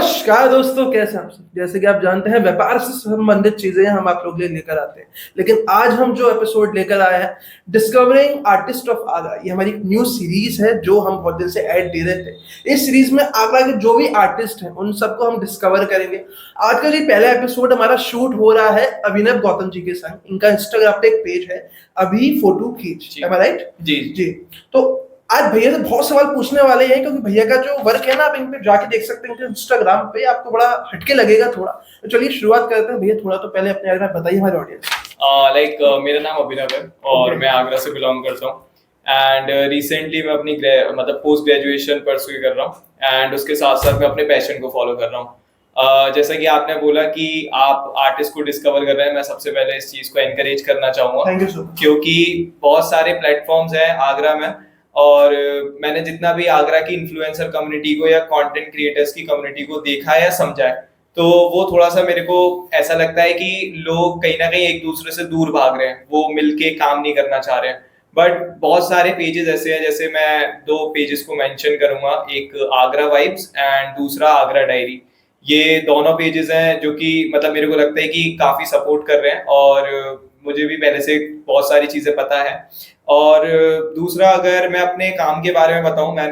नमस्कार दोस्तों, कैसे हैं आप सब। जैसे कि आप जानते हैं, व्यापार से संबंधित चीजें हम आप लोग लिए लेकर आते हैं। लेकिन आज हम जो एपिसोड लेकर आए हैं, डिस्कवरिंग आर्टिस्ट ऑफ आगरा, ये हमारी न्यू सीरीज है जो हम बहुत दिन से ऐड दे रहे थे। इस सीरीज में आगरा के जो भी आर्टिस्ट हैं उन सबको हम डिस्कवर करेंगे। आज का जो पहला एपिसोड हमारा शूट हो रहा है अभिनव गौतम जी के संग। इनका इंस्टाग्राम पे एक पेज है, अभी फोटो खींच, राइट? जी जी। तो आज भैया से बहुत सवाल पूछने वाले हैं, क्योंकि भैया का जो वर्क है ना, आप इन पे जाके देख सकते हैं इंस्टाग्राम पे, आपको बड़ा हटके लगेगा थोड़ा। तो चलिए शुरुआत करते हैं। भैया थोड़ा तो पहले अपने बारे में बताइए हमारे ऑडियंस। मेरा नाम अभिनव है और मैं आगरा से बिलोंग करता हूँ। एंड रिसेंटली मैं अपनी मतलब पोस्ट ग्रेजुएशन परस्यू कर रहा हूँ एंड उसके साथ साथ मैं अपने पैशन को फॉलो कर रहा हूँ। जैसा कि आपने बोला कि आप आर्टिस्ट को डिस्कवर कर रहे हैं, मैं सबसे पहले इस चीज को एनकरेज करना चाहूंगा। Thank you so much. क्योंकि बहुत सारे प्लेटफॉर्म्स हैं आगरा में और मैंने जितना भी आगरा की इन्फ्लुएंसर कम्युनिटी को या कंटेंट क्रिएटर्स की कम्युनिटी को देखा है या समझा है, तो वो थोड़ा सा मेरे को ऐसा लगता है कि लोग कहीं ना कहीं एक दूसरे से दूर भाग रहे हैं, वो मिलके काम नहीं करना चाह रहे हैं। बट बहुत सारे पेजेस ऐसे हैं, जैसे मैं दो पेजेस को मेंशन करूंगा, एक आगरा वाइब्स एंड दूसरा आगरा डायरी। ये दोनों पेजेस हैं जो कि मतलब मेरे को लगता है कि काफी सपोर्ट कर रहे हैं और मुझे भी पहले से बहुत सारी चीजें पता है। और दूसरा अगर मैं अपने काम के बारे में बताऊं, मैं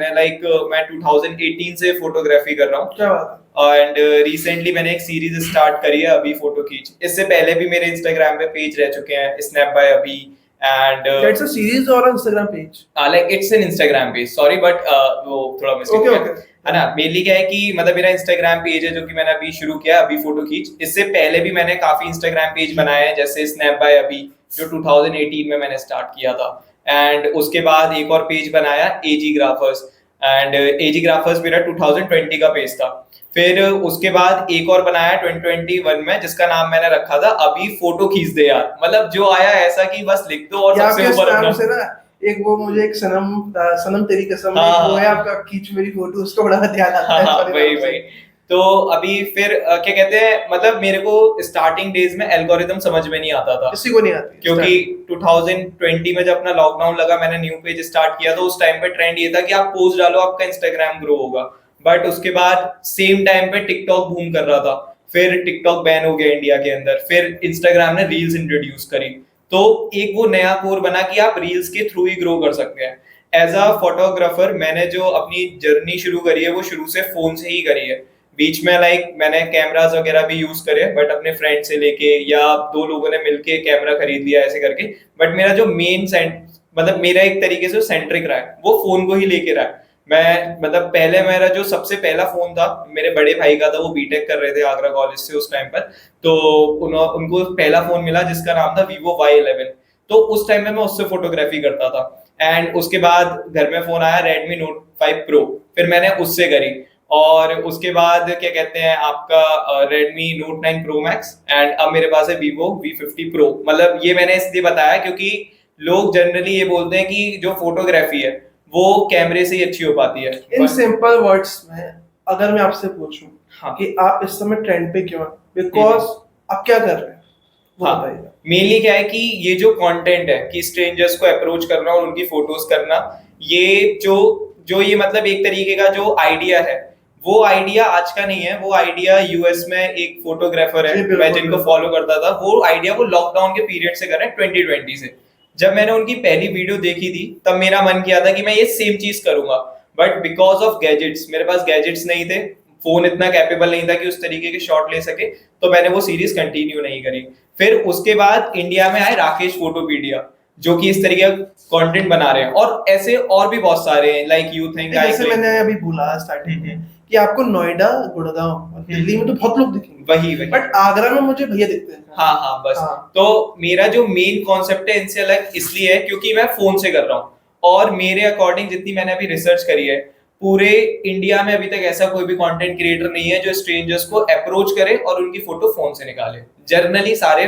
2018 से फोटोग्राफी कर रहा हूँ। क्या बात है। एंड रिसेंटली मैंने एक सीरीज स्टार्ट करी है, अभी फोटो खींच। इससे पहले भी मेरे इंस्टाग्राम पे पेज रह चुके हैं, स्नैप बाय अभी एंड इट्स अ सीरीज और Instagram page. Like it's an Instagram page, sorry but वो थोड़ा मिस्टेक ओके है। है ना, मेनली क्या है कि मतलब मेरा इंस्टाग्राम पेज है जो कि मैंने अभी शुरू किया, अभी फोटो खींच। इससे पहले भी मैंने काफी इंस्टाग्राम पेज बनाए हैं, जैसे स्नैप बाय अभी जो 2018 में मैंने स्टार्ट किया था। एंड उसके बाद एक और पेज बनाया एजी ग्राफर्स, एंड एजी ग्राफर्स मेरा 2020 का पेज था। फिर उसके बाद एक और बनाया 2021 में, जिसका नाम मैंने रखा था अभी फोटो खींच दे यार। मतलब जो आया ऐसा कि बस लिख दो और सबसे ऊपर नाम से ना एक वो मुझे एक सनम तेरी कसम, वो है आपका खींच मेरी फोटो, उसको बड़ा ध्यान आता है। वही तो अभी फिर क्या कहते हैं, मतलब मेरे को स्टार्टिंग डेज में एल्गोरिदम समझ में नहीं आता था, किसी को नहीं आती। क्योंकि 2020 में जब अपना लॉकडाउन लगा, मैंने न्यू पेज स्टार्ट किया, तो उस टाइम पे ट्रेंड ये था कि आप पोस्ट डालो, आपका इंस्टाग्राम ग्रो होगा। बट उसके बाद सेम टाइम पे टिकटॉक बूम कर रहा था, फिर टिकटॉक बैन हो गया इंडिया के अंदर, फिर इंस्टाग्राम ने रील्स इंट्रोड्यूस करी। तो एक वो नया कोर बना कि आप रील्स के थ्रू ही ग्रो कर सकते हैं। एज अ फोटोग्राफर मैंने जो अपनी जर्नी शुरू करी है वो शुरू से फोन से ही करी है। बीच में मैंने कैमरास वगैरह भी यूज करे, बट अपने फ्रेंड से लेके या दो लोगों ने मिलके कैमरा खरीद लिया ऐसे करके। बट मेरा जो मेन मतलब मेरा एक तरीके से सेंट्रिक रहा है, वो फोन को ही लेके रहा है। मैं मतलब पहले मेरा जो सबसे पहला फोन था मेरे बड़े भाई का था, वो बीटेक कर रहे थे आगरा कॉलेज से उस टाइम पर। तो उनको पहला फोन मिला जिसका नाम था Vivo Y11। तो उस टाइम में मैं उससे फोटोग्राफी करता था। एंड उसके बाद घर में फोन आया Redmi Note 5 Pro, फिर मैंने उससे करी। और उसके बाद क्या कहते हैं आपका Redmi Note 9 Pro Max, and अब मेरे पास है Vivo V50 Pro। मतलब ये मैंने इसलिए बताया क्योंकि लोग जनरली ये बोलते हैं कि जो फोटोग्राफी है वो कैमरे से ही अच्छी हो पाती है। इन सिंपल वर्ड्स में अगर मैं आपसे पूछूं, हाँ, कि आप इस समय ट्रेंड पे क्यों हैं, बिकॉज आप क्या कर रहे हैं, हाँ, मेनली क्या है कि ये जो कंटेंट है कि स्ट्रेंजर्स को अप्रोच करना और उनकी फोटोज करना, ये जो ये मतलब एक तरीके का जो आइडिया है, वो आइडिया आज का नहीं है। वो आइडिया यूएस में एक फोटोग्राफर है, मैं जिनको फॉलो करता था, वो आइडिया वो लॉकडाउन के पीरियड से कर रहे हैं 2020 से। जब मैंने उनकी पहली वीडियो देखी थी तब मेरा मन किया था कि मैं ये सेम चीज करूंगा, बट बिकॉज ऑफ गैजेट्स, मेरे पास गैजेट्स नहीं थे, फोन इतना कैपेबल नहीं था कि उस तरीके के शॉट ले सके, तो मैंने वो सीरीज कंटिन्यू नहीं करी। फिर उसके बाद इंडिया में आए राकेश फोटोपीडिया, जो कि इस तरीके का कंटेंट बना रहे हैं, और ऐसे और भी बहुत सारे हैं, लाइक यू थिंक। जैसे मैंने अभी बोला स्टार्टिंग में कि आपको नोएडा, गुड़गांव, दिल्ली में तो बहुत लोग दिखेंगे, वही बट आगरा में मुझे भैया दिखते हैं। हाँ बस। तो मेरा जो मेन कॉन्सेप्ट है इनसे अलग इसलिए है क्योंकि मैं फोन से कर रहा हूँ, और मेरे अकॉर्डिंग जितनी मैंने अभी रिसर्च करी है, पूरे इंडिया में अभी तक ऐसा कोई भी कंटेंट क्रिएटर नहीं है जो स्ट्रेंजर्स को अप्रोच करे और उनकी फोटो फोन से निकाले। जर्नली सारे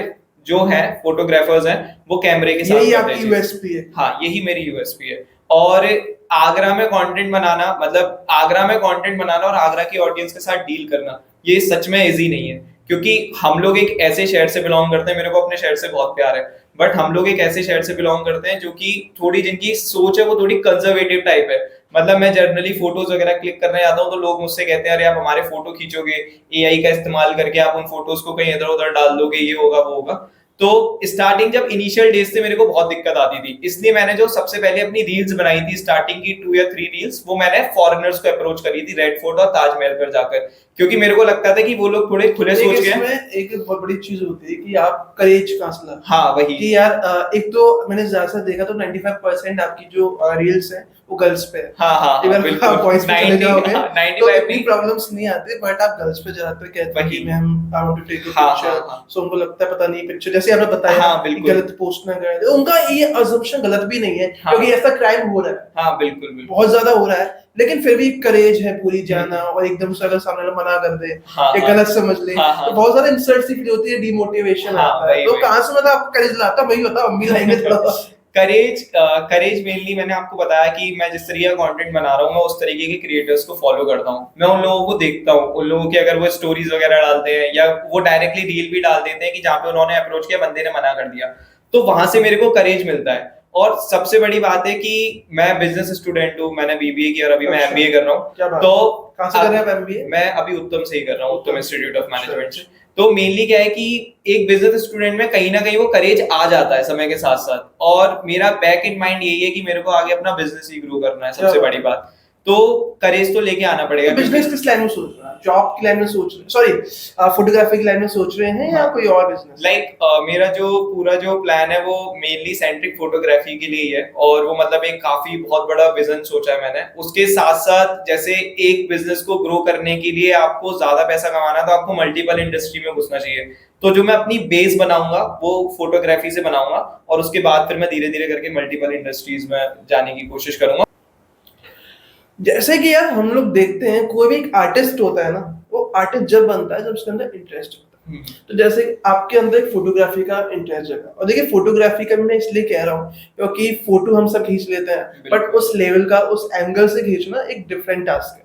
जो हैं फोटोग्राफर्स हैं वो कैमरे के साथ। यही आपकी यूएसपी है। हाँ, यही मेरी यूएसपी है। और आगरा में कंटेंट बनाना, मतलब आगरा में कंटेंट बनाना और आगरा की ऑडियंस के साथ डील करना, ये सच में इजी नहीं है, क्योंकि हम लोग एक ऐसे शहर से बिलोंग करते हैं, मेरे को अपने शहर से बहुत प्यार है, बट हम लोग एक ऐसे शहर से बिलोंग करते हैं जो कि थोड़ी जिनकी सोच है वो थोड़ी कंजर्वेटिव टाइप है। मतलब मैं जनरली फोटोज वगैरह क्लिक करने जाता हूँ तो लोग मुझसे कहते हैं अरे आप हमारे फोटो खींचोगे, एआई का इस्तेमाल करके आप उन फोटोज को कहीं इधर उधर डाल दोगे, ये होगा वो होगा। तो स्टार्टिंग जब इनिशियल डेज से मेरे को बहुत दिक्कत आती थी, इसलिए मैंने जो सबसे पहले अपनी रील्स बनाई थी स्टार्टिंग की 2 या 3 रील्स, वो मैंने फॉरेनर्स को अप्रोच करी थी रेड फोर्ट और ताजमहल पर जाकर, क्योंकि मेरे को लगता था कि वो लोग थोड़े खुले सोच के हैं। इसमें एक बहुत बड़ी चीज होती है कि आप करेज कहाँ से लाते हाँ वही कि यार एक तो मैंने ज्यादा देखा तो 95% आपकी जो रील्स है वो गर्ल्स पे है। हाँ हाँ अगर बिल्कुल आप बॉयज पे चले जाओगे तो 95 इतनी प्रॉब्लम्स नहीं आती, बट आप गर्ल्स पे ज्यादातर कहते हैं कि वही। Ma'am I want to take a हाँ, पिक्चर, हाँ, हाँ। सो उनको लगता है पता नहीं पिक्चर, जैसे आपने बताया हाँ, कि बिल्कुल। गलत पोस्ट ना कर दे, उनका ये अजम्पशन गलत भी नहीं है हाँ। क्योंकि ऐसा क्राइम हो रहा है, हाँ बिल्कुल बिल्कुल। बहुत ज्यादा हो रहा है, लेकिन फिर भी करेज है पूरी जाना और एकदम से अगर सामने वाला मना कर दे हाँ, या हाँ। गलत समझ ले हाँ, हाँ। तो बहुत ज्यादा इंसल्ट सी फील होती है, डिमोटिवेशन हाँ, आता है। वही, तो वही। कहाँ से मतलब आपको करेज लाता है, वही बताओ, अम्मी लाएंगे थोड़ा करेज मेनली मैंने आपको बताया कि मैं जिस तरीके का कंटेंट बना रहा हूँ मैं उस तरीके के क्रिएटर्स को फॉलो करता हूँ। मैं उन लोगों को देखता हूँ, उन लोगों के अगर वो स्टोरीज वगैरह डालते हैं या वो डायरेक्टली रील भी डाल देते हैं कि जहाँ पे उन्होंने अप्रोच किया बंदे ने मना कर दिया, तो वहां से मेरे को करेज मिलता है। और सबसे बड़ी बात है कि मैं बिजनेस स्टूडेंट हूँ, मैंने बीबीए किया और अभी मैं एमबीए कर रहा क्या हूँ। बात तो कहाँ से कर रहे हैं आप MBA? मैं अभी उत्तम से ही कर रहा हूँ, उत्तम इंस्टीट्यूट ऑफ मैनेजमेंट से। तो मेनली क्या है कि एक बिजनेस स्टूडेंट में कहीं ना कहीं वो करेज आ जाता है समय के साथ साथ, और मेरा बैक इन माइंड यही है कि मेरे को आगे अपना बिजनेस ही ग्रो करना है, सबसे बड़ी बात। तो करेज तो लेके आना पड़ेगा। तो बिजनेस किस लाइन में सोच रहे हैं, जॉब की लाइन में सोच रहे हैं, सॉरी फोटोग्राफी की लाइन में सोच रहे हैं या कोई और बिजनेस? लाइक मेरा जो पूरा जो प्लान है वो मेनली सेंट्रिक फोटोग्राफी के लिए ही है, और वो मतलब एक काफी बहुत बड़ा विजन सोचा है मैंने। उसके साथ साथ जैसे एक बिजनेस को ग्रो करने के लिए आपको ज्यादा पैसा कमाना है तो आपको मल्टीपल इंडस्ट्री में घुसना चाहिए। तो जो मैं अपनी बेस बनाऊंगा वो फोटोग्राफी से बनाऊंगा, और उसके बाद फिर मैं धीरे धीरे करके मल्टीपल इंडस्ट्रीज में जाने की कोशिश करूंगा। जैसे कि यार हम लोग देखते हैं कोई भी एक आर्टिस्ट होता है ना, वो आर्टिस्ट जब बनता है जब उसके अंदर इंटरेस्ट होता है। तो जैसे आपके अंदर एक फोटोग्राफी का इंटरेस्ट जगा, और देखिए फोटोग्राफी का मैं इसलिए कह रहा हूँ क्योंकि फोटो हम सब खींच लेते हैं, बट उस लेवल का उस एंगल से खींचना एक डिफरेंट टास्क है।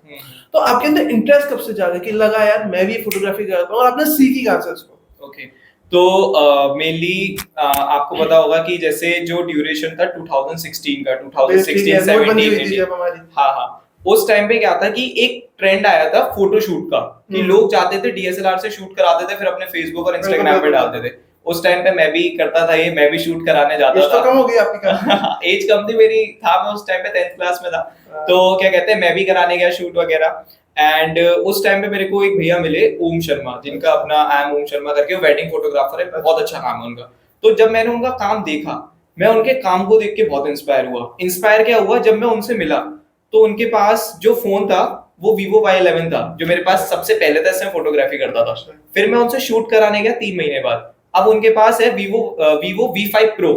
तो आपके अंदर इंटरेस्ट कब से जागा कि लगा यार मैं भी फोटोग्राफी करता हूँ, और आपने सीखी कहाँ से उसको? ओके, तो मेनली आपको पता होगा कि जैसे जो ड्यूरेशन था 2016 का, 2016-17 हाँ हाँ, उस टाइम पे क्या था कि एक ट्रेंड आया था फोटोशूट का, कि लोग जाते थे डीएसएलआर से शूट कराते थे, फिर अपने फेसबुक और इंस्टाग्राम पे डालते थे। उस टाइम पे मैं भी करता था ये, मैं भी शूट कराने जाता था। तो कम हो गई आपकी एज कम थी मेरी, था मैं उस टाइम पे 10th क्लास में था। तो क्या कहते हैं, मैं भी कराने गया शूट वगैरह। एंड उस टाइम पे मेरे को एक भैया मिले, ओम शर्मा, जिनका अपना आई एम ओम शर्मा करके वेडिंग फोटोग्राफर है, बहुत अच्छा काम है उनका। तो जब मैंने उनका काम देखा, मैं उनके काम को देख के बहुत इंस्पायर हुआ। इंस्पायर क्या हुआ, जब मैं उनसे मिला तो उनके पास जो फोन था वो Vivo Y11 था, जो मेरे पास सबसे पहले था, इसमें फोटोग्राफी करता था। फिर मैं उनसे शूट कराने गया 3 महीने बाद, अब उनके पास है Vivo V5 Pro।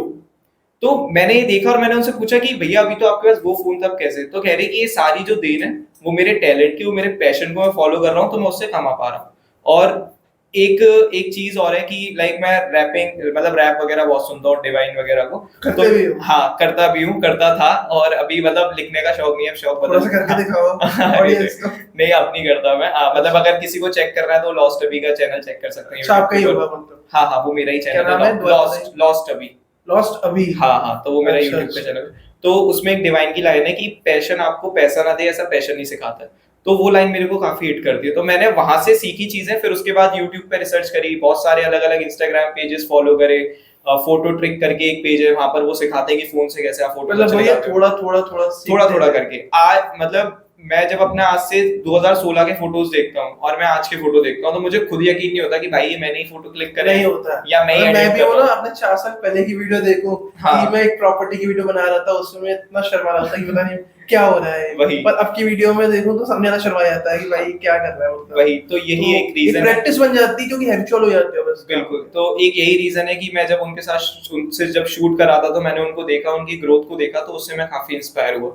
तो मैंने ये देखा और मैंने उनसे पूछा कि भैया अभी तो आपके पास वो फोन था, कैसे? तो कह रहे कि ये सारी जो देन है वो मेरे टैलेंट की, वो मेरे पैशन को मैं फॉलो कर रहा हूँ, तो मैं उससे कमा पा रहा हूँ। और एक चीज और है कि लाइक मैं रैपिंग, मतलब रैप वगैरह बहुत सुनता हूँ, डिवाइन वगैरह को। करते भी हो? हाँ करता भी हूँ, करता था, और अभी मतलब लिखने का शौक नहीं है, शौक थोड़ा सा करके दिखाओ ऑडियंस को। नहीं अब नहीं करता मैं। मतलब अगर किसी को चेक करना है तो लॉस्ट अभी का चैनल चेक कर सकते हैं। अच्छा आपका ही होगा मतलब? हाँ हाँ, वो मेरा ही चैनल है, लॉस्ट अभी। हाँ, तो वो मेरा यूट्यूब पे चैनल है। तो उसमें एक डिवाइन की लाइन है कि पैशन आपको पैसा ना दे, ऐसा पैशन नहीं सिखाता है। तो वो लाइन मेरे को काफी हिट करती है, तो मैंने वहां से सीखी चीजें। फिर उसके बाद यूट्यूब पे रिसर्च करी, बहुत सारे अलग अलग इंस्टाग्राम पेजेस फॉलो करे। फोटो ट्रिक करके एक पेज है, वहां पर वो सिखाते हैं कि फोन से कैसे आप फोटो थोड़ा थोड़ा करके। आज मतलब मैं जब अपने आज से 2016 के फोटोज देखता हूँ और मैं आज के फोटो देखता हूँ तो मुझे खुद यकीन नहीं होता कि भाई ये मैंने ही फोटो क्लिक करे, नहीं होता या मैं भी वो ना अपने 4 साल पहले की वीडियो देखूं। हाँ। कि मैं एक प्रॉपर्टी की वीडियो बना रहा था, उसमें मैं इतना शर्मा रहा था कि पता नहीं क्या हो रहा है, वही। पर अब की वीडियो में देखूं तो सामने वाला शर्मा जाता है कि भाई क्या कर रहा है, मतलब वही। तो यही एक रीजन है, प्रैक्टिस बन जाती है क्योंकि हैबिचुअल हो जाते हो बस। बिल्कुल, तो एक यही रीजन है कि मैं जब उनके साथ उनसे जब शूट करा था तो मैंने उनको देखा, उनकी ग्रोथ को देखा, तो उससे मैं काफी इंस्पायर हुआ।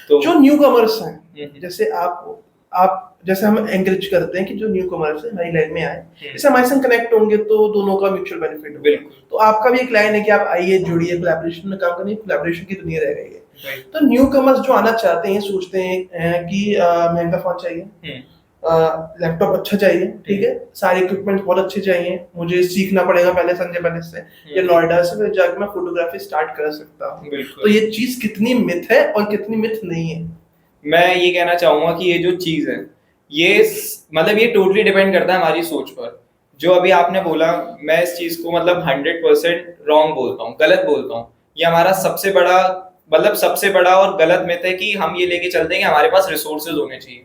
तो जो न्यू कमर्स हैं, जैसे आप जैसे हम एंकरेज करते हैं कि जो न्यू कमर्स है नई लाइन में आए, जैसे हमारे संग कनेक्ट होंगे तो दोनों का म्यूचुअल बेनिफिट होगा। बिल्कुल। तो आपका भी एक लाइन है कि आप आइए, जुड़िए, कोलैबोरेशन में काम करिए, कोलैबोरेशन की दुनिया रह गई है। तो न्यू कमर्स जो आना चाहते हैं, सोचते हैं कि महंगा फोन चाहिए, लैपटॉप अच्छा चाहिए, ठीक है, सारे इक्विपमेंट बहुत अच्छे चाहिए, मुझे सीखना पड़ेगा पहले संजय पैलेस से या नोएडा से, फिर जाके मैं फोटोग्राफी स्टार्ट कर सकता हूँ। तो ये चीज कितनी मिथ है और कितनी मिथ नहीं है? मैं ये कहना चाहूंगा कि ये जो चीज है ये मतलब ये टोटली डिपेंड करता है हमारी सोच पर। जो अभी आपने बोला, मैं इस चीज को मतलब 100% रॉन्ग बोलता हूँ, गलत बोलता हूँ। ये हमारा सबसे बड़ा सबसे बड़ा और गलत मिथ है कि हम ये लेके चलते हैं कि हमारे पास रिसोर्सेज होने चाहिए,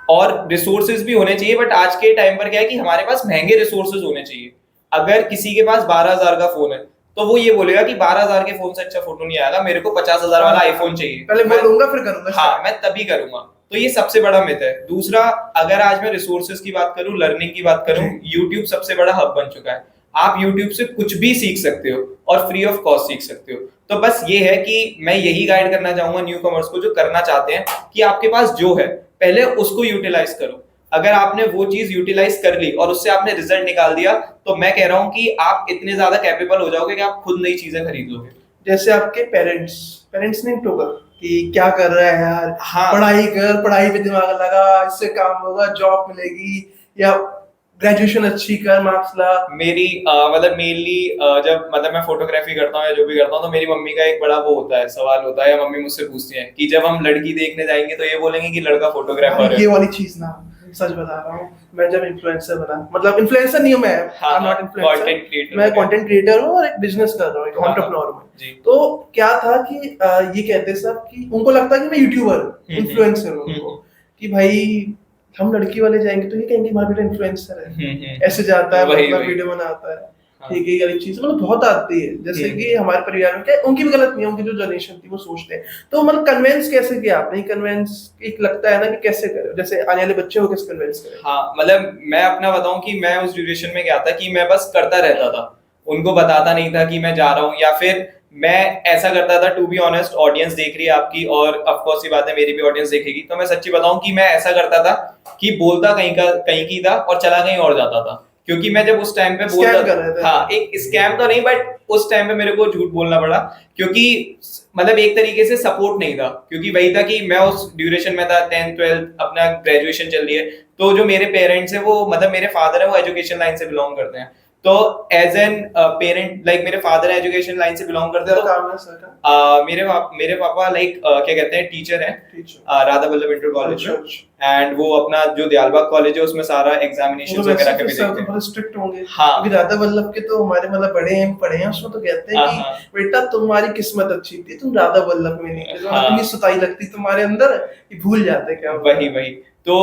और रिसोर्सेज भी होने चाहिए, बट आज के टाइम पर क्या है कि हमारे पास महंगे रिसोर्सेज होने चाहिए। अगर किसी के पास 12,000 का फोन है तो वो ये बोलेगा कि 12,000 के फोन से अच्छा फोटो नहीं आएगा, मेरे को 50,000 वाला आईफोन चाहिए, पहले बोलूंगा फिर करूंगा। हाँ, मैं तभी करूंगा। तो ये सबसे बड़ा मिथ है। दूसरा, अगर आज मैं रिसोर्सेज की बात करूं, लर्निंग की बात करूं, यूट्यूब सबसे बड़ा हब बन चुका है। आप यूट्यूब से कुछ भी सीख सकते हो और फ्री ऑफ कॉस्ट सीख सकते हो। तो बस ये है कि मैं यही गाइड करना चाहूंगा न्यू कमर्स को जो करना चाहते हैं कि आपके पास जो है पहले उसको यूटिलाइज करो। अगर आपने वो चीज यूटिलाइज कर ली और उससे आपने रिजल्ट निकाल दिया, तो मैं कह रहा हूं कि आप इतने ज्यादा कैपेबल हो जाओगे कि आप खुद नई चीजें खरीद लोगे। जैसे आपके पेरेंट्स ने टोका कि क्या कर रहा है यार, हाँ, पढ़ाई कर, पढ़ाई पे दिमाग लगा, इससे काम होगा, जॉब मिलेगी, या ग्रेजुएशन अच्छी कर, मार्क्स ला। मेरी मतलब मेनली जब मतलब मैं फोटोग्राफी करता हूँ या जो भी करता हूँ, तो मेरी मम्मी का एक बड़ा वो होता है, सवाल होता है, या मम्मी मुझसे पूछती है कि जब हम लड़की देखने जाएंगे तो ये बोलेंगे कि लड़का फोटोग्राफर है। ये वाली चीज ना, सच बता रहा हूँ, मैं जब इन्फ्लुएंसर बना, मतलब इन्फ्लुएंसर नहीं हूँ मैं, हाँ, नॉट इन्फ्लुएंसर, मैं कंटेंट क्रिएटर क्रिएटर हूँ और एक बिजनेस कर रहा हूँ, एक एंटरप्रेन्योर हूँ। जी। तो क्या था कि ये कहते सब कि उनको लगता है कि मैं यूट्यूबर हूँ, इन्फ्लुएंसर हूँ उनको, कि भाई हम लड़की वाले जाएंगे तो ये कहेंगे हमारा बेटा इन्फ्लुएंसर है, ऐसे जाता है, मतलब वीडियो बनाता है, ठीक है, ये वाली चीज मतलब बहुत आती है। जैसे कि हमारे परिवार में क्या, उनकी भी गलत नहीं है, उनकी जो जनरेशन थी वो सोचते हैं। तो मतलब कन्विंस कैसे किया आपने? कन्विंस एक लगता है ना कि कैसे करें, जैसे आने वाले बच्चे को कैसे कन्विंस करें? हाँ, मतलब मैं अपना बताऊं कि मैं उस ड्यूरेशन में क्या था कि मैं बस करता रहता था, उनको बताता नहीं था कि मैं जा रहा हूँ, या फिर मैं ऐसा करता था, टू बी ऑनेस्ट, ऑडियंस देख रही है आपकी और ऑफ कोर्स ये बात है मेरी भी ऑडियंस देखेगी, तो मैं सच्ची बताऊं कि मैं ऐसा करता था कि बोलता कहीं की था और चला कहीं और जाता था। क्योंकि मैं जब उस टाइम पे बोलता, हाँ, एक स्कैम तो नहीं, बट उस टाइम पे मेरे को झूठ बोलना पड़ा, क्योंकि मतलब एक तरीके से सपोर्ट नहीं था, क्योंकि वही था कि मैं उस ड्यूरेशन में था, 10th 12th, अपना ग्रेजुएशन चल रही है। तो जो मेरे पेरेंट्स है वो, मतलब मेरे फादर है वो एजुकेशन लाइन से बिलोंग करते हैं, तो एज एन पेरेंट, लाइक मेरे फादर एजुकेशन लाइन से बिलोंग करते हैं, तो मेरे पापा लाइक क्या कहते हैं, टीचर हैं, राधा वल्लभ इंटर कॉलेज में, एंड वो अपना जो दयालबाग कॉलेज है उसमें सारा एग्जामिनेशन वगैरह के भी देखते हैं। बहुत स्ट्रिक्ट होंगे। हाँ, क्योंकि राधा वल्लभ के तो हमारे मतलब बड़े हैं, पढ़े हैं उसमें, तो कहते हैं कि बेटा तुम्हारी किस्मत अच्छी थी, तुम राधा वल्लभ में नहीं थे, इतनी सुताई लगती तुम्हारे अंदर कि भूल जाते क्या। वही तो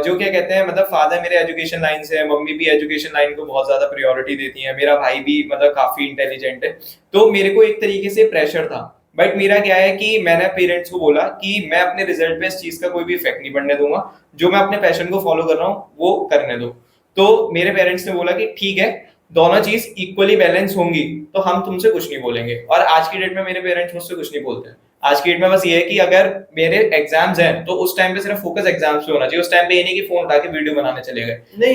जो क्या कहते हैं, मतलब फादर मेरे एजुकेशन लाइन से है, मम्मी भी एजुकेशन लाइन को बहुत ज्यादा प्रायोरिटी देती है, मेरा भाई भी मतलब काफी इंटेलिजेंट है, तो मेरे को एक तरीके से प्रेशर था। बट मेरा क्या है कि मैंने पेरेंट्स को बोला कि मैं अपने रिजल्ट पे इस चीज का कोई भी इफेक्ट नहीं पड़ने दूंगा, जो मैं अपने पैशन को फॉलो कर रहा हूँ वो करने दो। तो मेरे पेरेंट्स ने बोला कि ठीक है, दोनों चीज इक्वली बैलेंस होंगी तो हम तुमसे कुछ नहीं बोलेंगे। और आज की डेट में मेरे पेरेंट्स मुझसे कुछ नहीं बोलते हैं। आज की डेट में बस ये है कि अगर मेरे एग्जाम्स हैं तो उस टाइम पे सिर्फ फोकस एग्जाम्स पे होना चाहिए, उस टाइम पे ये नहीं कि फोन उठा के वीडियो बनाने चले गए। नहीं,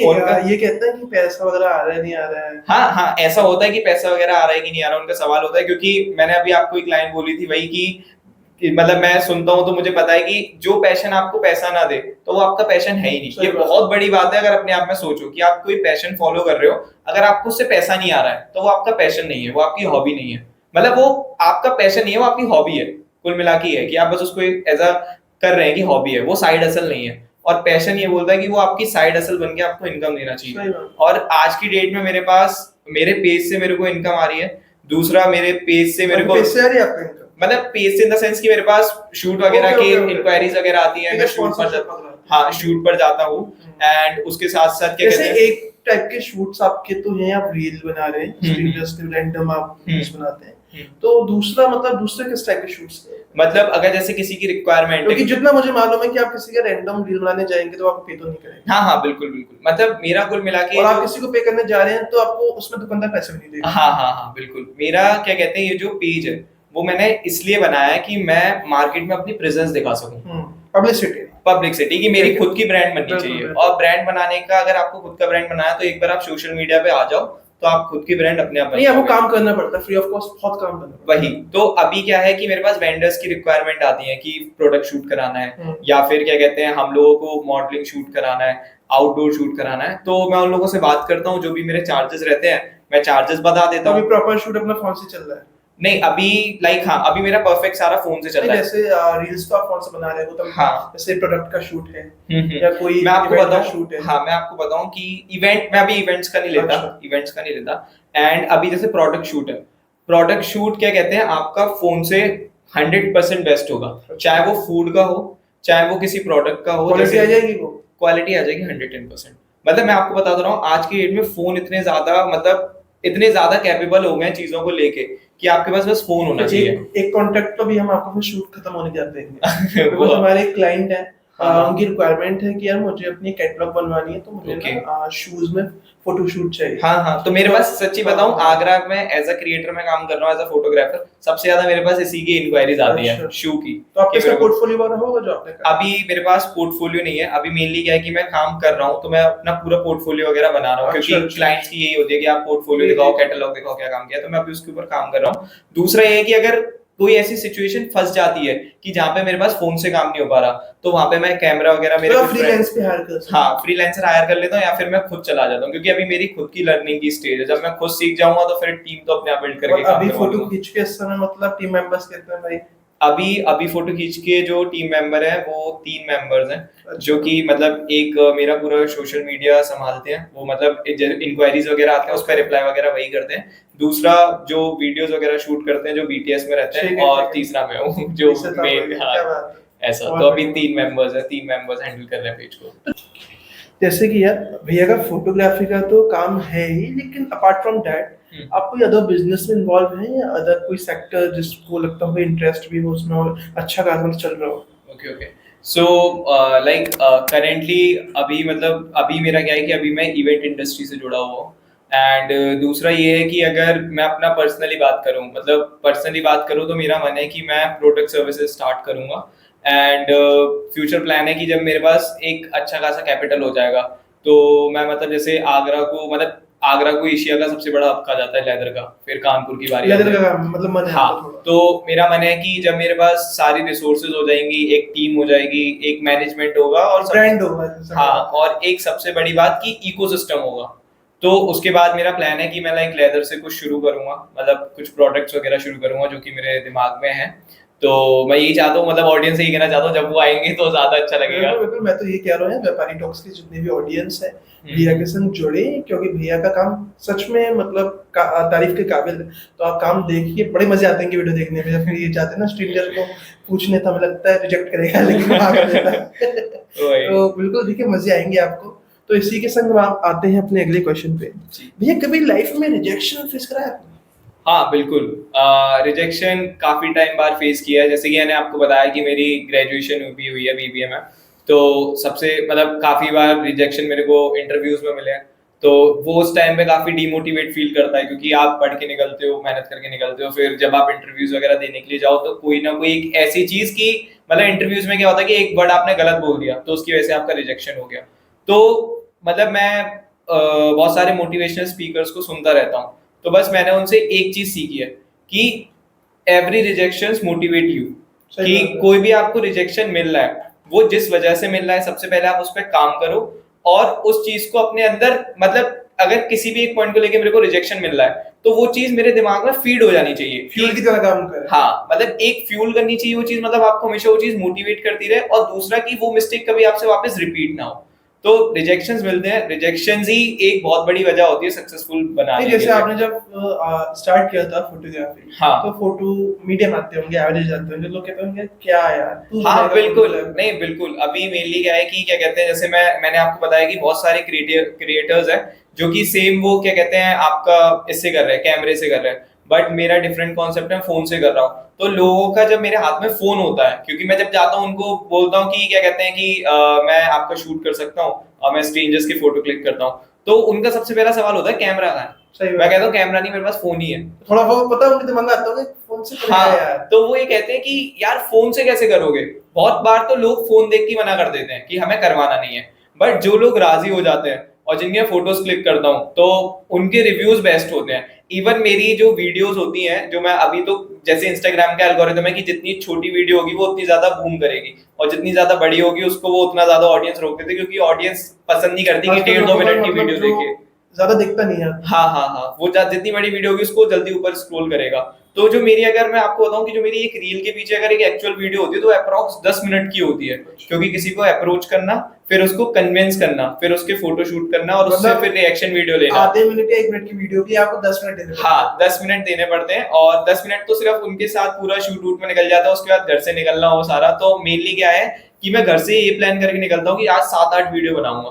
ये कहते हैं कि पैसा वगैरह आ रहा है नहीं आ रहा है। हाँ, ऐसा होता है कि पैसा वगैरह आ रहा है कि नहीं आ रहा है, उनका सवाल होता है। क्योंकि मैंने अभी आपको एक लाइन बोली थी वही कि मतलब मैं सुनता हूँ तो मुझे पता है कि जो पैशन आपको पैसा ना दे तो वो आपका पैशन है ही नहीं। ये बहुत बड़ी बात है। अगर अपने आप में सोचो कि आप कोई पैशन फॉलो कर रहे हो, अगर आपको उससे पैसा नहीं आ रहा है तो वो आपका पैशन नहीं है, वो आपकी हॉबी नहीं है। मतलब वो आपका पैशन नहीं है, वो आपकी हॉबी है। कुल मिला के है कि आप बस उसको एज अ कर रहे हैं कि हॉबी है, वो साइड हसल नहीं है। और पैशन ये बोलता है कि वो आपकी साइड हसल बन के आपको इनकम देना चाहिए। और आज की डेट में मेरे पास मेरे पेज से मेरे को इनकम आ रही है। दूसरा, मेरे पेज से मेरे को मतलब पेज से इन द सेंस कि मेरे पास शूट वगैरह की इंक्वायरीज वगैरह आती है, मैं शूट पर शूट पर जाता हूँ। एंड उसके साथ साथ क्या कहते हैं, एक टाइप के शूट्स आपके तो हैं, आप रील बना रहे हैं, जस्ट रैंडम आप बनाते हैं। तो दूसरा मतलब दूसरे किस टाइप के शूट्स? मतलब अगर जैसे किसी की रिक्वायरमेंट है, क्योंकि जितना मुझे मालूम है कि आप किसी का रैंडम रील बनाने जाएंगे तो आपको पे तो नहीं करेंगे। हाँ, बिल्कुल। मतलब मेरा कुल मिला के, और आप किसी को पे करने जा रहे हैं तो आपको उसमें दुकानदार पैसे नहीं देगा। हाँ, बिल्कुल। मेरा क्या कहते हैं, ये जो पेज है वो मैंने इसलिए बनाया है कि मैं मार्केट में अपनी प्रेजेंस दिखा सकूं, पब्लिसिटी की मेरी खुद की ब्रांड बननी चाहिए। और ब्रांड बनाने का, अगर आपको खुद का ब्रांड बनाना है तो एक बार आप सोशल मीडिया पे आ जाओ, तो आप खुद की ब्रांड अपने आप नहीं, आपको बनाओगे। काम करना पड़ता है, फ्री ऑफ कॉस्ट बहुत काम करना पड़ता वही तो अभी क्या है कि मेरे पास वेंडर्स की रिक्वायरमेंट आती है कि प्रोडक्ट शूट कराना है, या फिर क्या कहते हैं हम लोगों को मॉडलिंग शूट कराना है, आउटडोर शूट कराना है, तो मैं उन लोगों से बात करता हूँ, जो भी मेरे चार्जेस रहते हैं मैं चार्जेस बता है। देता तो अभी हूँ। प्रॉपर शूट अपना फोन से चल रहा है? नहीं अभी लाइक हाँ अभी मेरा परफेक्ट सारा फोन से चल नहीं, रहा है। जैसे रील्स तो आप फोन से बना रहे हो, तो हाँ। जैसे प्रोडक्ट का शूट है हम्म। या कोई मैं आपको event का बताऊं, शूट है। हाँ मैं आपको बताऊं कि इवेंट, मैं अभी इवेंट्स का नहीं लेता, अच्छा। इवेंट्स का नहीं लेता। एंड अभी जैसे प्रोडक्ट शूट है, प्रोडक्ट शूट क्या कहते हैं आपका फोन से 100% बेस्ट होगा, चाहे वो फूड का हो, चाहे वो किसी प्रोडक्ट का हो। क्वालिटी आ जाएगी वो? क्वालिटी आ जाएगी 110%। मतलब मैं आपको बता रहा हूँ आज की डेट में फोन इतने ज्यादा मतलब इतने ज्यादा कैपेबल हो गए हैं चीजों को लेके कि आपके पास बस फोन होना चाहिए। एक कॉन्ट्रैक्ट तो भी हम आपको फिर शूट खत्म होने जाते हैं। वो वो हमारे एक क्लाइंट है, हाँ। उनकी रिक्वायरमेंट है कि यार मुझे अपनी कैटलॉग बनवानी है, तो मुझे Okay. ना शूज में फोटो शूट चाहिए। हाँ तो मेरे पास सच्ची बताऊं, हाँ। आगरा में एज अ क्रिएटर में काम कर रहा हूँ, एज अ फोटोग्राफर, सबसे ज्यादा मेरे पास इसी की इंक्वायरीज आती है अच्छा। शू की। तो आपके कि मेरे साथ को- पोर्टफोलियो वाला होगा जो आपने कहा? अभी मेरे पास पोर्टफोलियो नहीं है, अभी मेनली क्या है कि मैं काम कर रहा हूँ तो मैं अपना पूरा पोर्टफोलियो वगैरह बना रहा हूँ, अच्छा, क्योंकि अच्छा। क्लाइंट्स की यही होती है कि आप पोर्टफोलियो जी, दिखाओ, जी। कैटलॉग दिखाओ क्या काम किया, तो मैं अभी उसके ऊपर काम कर रहा हूँ। दूसरा ये है कि अगर कोई ऐसी सिचुएशन फंस जाती है कि जहाँ पे मेरे पास फोन से काम नहीं हो पा रहा, तो वहां पे मैं कैमरा वगैरह मेरे तो आप कुछ फ्रीलांस पे हायर कर सकते हो। हाँ फ्रीलांसर हायर कर लेता हूँ, या फिर मैं खुद चला जाता हूँ, क्योंकि अभी मेरी खुद की लर्निंग की स्टेज है। जब मैं खुद सीख जाऊंगा तो फिर टीम तो अपने आप बिल्ड करके और काम अभी करवा फोटो लूंगा। खींच के इस समय मतलब टीम मेंबर्स कहते हैं भाई? अभी फोटो खींच के जो टीम मेंबर है वो 3 मेंबर्स हैं, अच्छा। जो कि मतलब एक मेरा पूरा सोशल मीडिया संभालते हैं, वो मतलब इंक्वायरीज वगैरह आते हैं उस पर रिप्लाई वगैरह वही करते हैं। दूसरा जो वीडियोस वगैरह शूट करते हैं जो बीटीएस में रहते ठीक हैं, है, और ठीक है। तीसरा मैं हूँ जो इससे तो मेन। बढ़िया, हाँ क्या बात है। ऐसा, बहुत तो अभी बढ़िया। 3 मेंबर्स है, 3 मेंबर्स हैंडल कर रहे हैं पेज को। जैसे कि यार भैया का फोटोग्राफी का तो काम है ही, लेकिन अपार्ट फ्रॉम दैट आप कोई अदर बिजनेस में इन्वॉल्व हैं, या अदर कोई सेक्टर जिसको लगता हो इंटरेस्ट भी हो उसमें और अच्छा खासा चल रहा हो? ओके सो लाइक करेंटली अभी मतलब अभी मेरा क्या है कि अभी मैं इवेंट इंडस्ट्री से जुड़ा हुआ हूँ। एंड दूसरा ये है कि अगर मैं अपना पर्सनली बात करूँ, मतलब पर्सनली बात करूँ, तो मेरा मन है कि मैं प्रोडक्ट सर्विसेज स्टार्ट करूँगा। एंड फ्यूचर प्लान है कि जब मेरे पास एक अच्छा खासा कैपिटल हो जाएगा, तो मैं मतलब जैसे आगरा को, मतलब आगरा को एशिया का सबसे बड़ा हब कहा जाता है लेदर का, फिर कानपुर की बारी आती लेदर है। का काम मतलब मन है हाँ आपका थोड़ा? तो मेरा मन है कि जब मेरे पास सारी रिसोर्सेज हो जाएंगी, एक टीम हो जाएगी, एक मैनेजमेंट होगा, और ब्रांड होगा। हाँ और एक सबसे बड़ी बात कि इकोसिस्टम होगा, तो उसके बाद मेरा प्लान है कि मैं लाइक लेदर से कुछ शुरू करूंगा, मतलब कुछ प्रोडक्ट्स वगैरह शुरू करूंगा जो कि मेरे दिमाग में है। तो मैं यही चाहता हूँ, मतलब ऑडियंस से यही कहना चाहता हूँ, जब वो आएंगे तो ज्यादा अच्छा लगेगा। बिल्कुल बिल्कुल, मैं तो ये कह रहा हूँ व्यापारी टॉक्स की जितनी भी ऑडियंस है भैया के संग जुड़े, क्योंकि भैया का काम सच में मतलब तारीफ के काबिल है। तो आप काम देखिए, बड़े मजे आते हैं कि वीडियो देखने में। फिर ये जाते हैं ना स्ट्रेंजर को पूछने, तो हमें लगता है रिजेक्ट करेगा, लेकिन भाग देता है। तो बिल्कुल देखिए, मजे आएंगे आपको। तो इसी के संग हम आते हैं अपने अगले क्वेश्चन पे। भैया कभी लाइफ में रिजेक्शन फेस करा है आपने? हाँ बिल्कुल, रिजेक्शन काफी टाइम बाद फेस किया है। जैसे कि मैंने आपको बताया कि मेरी ग्रेजुएशन भी हुई है बीबीए में, तो सबसे मतलब काफी बार रिजेक्शन मेरे को इंटरव्यूज में मिले हैं। तो वो उस टाइम पे काफी डिमोटिवेट फील करता है, क्योंकि आप पढ़ के निकलते हो, मेहनत करके निकलते हो, फिर जब आप इंटरव्यूज वगैरह देने के लिए जाओ तो कोई ना कोई एक ऐसी चीज की, मतलब इंटरव्यूज में क्या होता है कि एक वर्ड आपने गलत बोल दिया तो उसकी वजह से आपका रिजेक्शन हो गया। तो मतलब मैं बहुत सारे मोटिवेशनल स्पीकर्स को सुनता रहता हूँ, तो बस मैंने उनसे एक चीज सीखी है कि एवरी रिजेक्शन मोटिवेट यू, कि कोई भी आपको रिजेक्शन मिल रहा है वो जिस वजह से मिल रहा है, सबसे पहले आप उस पर काम करो, और उस चीज को अपने अंदर, मतलब अगर किसी भी एक पॉइंट को लेके मेरे को रिजेक्शन मिल रहा है तो वो चीज मेरे दिमाग में फीड हो जानी चाहिए, फ्यूल की तरह काम करे। हाँ मतलब एक फ्यूल करनी चाहिए वो चीज, मतलब आपको हमेशा वो चीज मोटिवेट करती रहे, और दूसरा कि वो मिस्टेक कभी आपसे वापस रिपीट ना हो। तो रिजेक्शंस मिलते हैं, रिजेक्शंस ही एक बहुत बड़ी वजह होती है सक्सेसफुल बनाने की। जैसे आपने जब स्टार्ट किया था फोटोग्राफी, हाँ तो फोटो मीडियम आते होंगे, एवरेज आते होंगे, लोग कहते होंगे क्या यार तू हाँ बनाएगा बिल्कुल, photography? नहीं बिल्कुल, अभी मेनली क्या है कि क्या कहते हैं, जैसे मैंने आपको बताया कि बहुत सारे क्रिएटर्स हैं जो कि सेम वो क्या कहते हैं आपका इससे कर रहे हैं, कैमरे से कर रहे हैं, बट मेरा डिफरेंट कॉन्सेप्ट है, फोन से कर रहा हूँ। तो लोगों का जब मेरे हाथ में फोन होता है, क्योंकि मैं जब जाता हूँ उनको बोलता हूँ कि क्या कहते हैं कि मैं आपका शूट कर सकता हूँ और मैं स्ट्रेंजर्स की फोटो क्लिक करता हूँ, तो उनका सबसे पहला सवाल होता है कैमरा कहाँ है। सही मैं कहता हूँ कैमरा नहीं, मेरे पास फोन ही है। थोड़ा बहुत पता है उनके दिमाग में आता होगा फोन से करेगा हाँ यार। तो वो ये कहते हैं कि यार फोन से कैसे करोगे। बहुत बार तो लोग फोन देख के मना कर देते हैं कि हमें करवाना नहीं है, बट जो लोग राजी हो जाते हैं और जिनकी मैं फोटोज क्लिक करता हूँ तो उनके रिव्यूज बेस्ट होते हैं। इवन मेरी जो वीडियोस होती हैं, जो मैं अभी तो जैसे इंस्टाग्राम का एल्गोरिथम है कि जितनी छोटी वीडियो होगी वो उतनी ज्यादा बूम करेगी, और जितनी ज्यादा बड़ी होगी उसको वो उतना ज्यादा ऑडियंस रोक देते, क्योंकि ऑडियंस पसंद नहीं करती कि 1.5-2 मिनट की वीडियो देखे। ज्यादा दिखता नहीं है। हाँ, वो जितनी बड़ी वीडियो होगी उसको जल्दी ऊपर स्क्रॉल करेगा। तो जो मेरी, अगर मैं आपको बताऊं कि जो मेरी एक रील के पीछे अगर एक एक्चुअल वीडियो होती है तो अप्रॉक्स 10 मिनट की होती है, क्योंकि किसी को अप्रोच करना, फिर उसको कन्विंस करना, फिर उसके फोटो शूट करना और उससे फिर रिएक्शन वीडियो लेना। आधे मिनट या 1 मिनट की वीडियो की आपको 10 मिनट देने पड़ते हैं। हाँ, 10 मिनट देने पड़ते हैं, और 10 मिनट तो सिर्फ उनके साथ पूरा शूट वूट में निकल जाता है। उसके बाद घर से निकलना हो सारा, तो मेनली क्या है कि मैं घर से ये प्लान करके निकलता हूँ कि आज 7-8 वीडियो बनाऊंगा,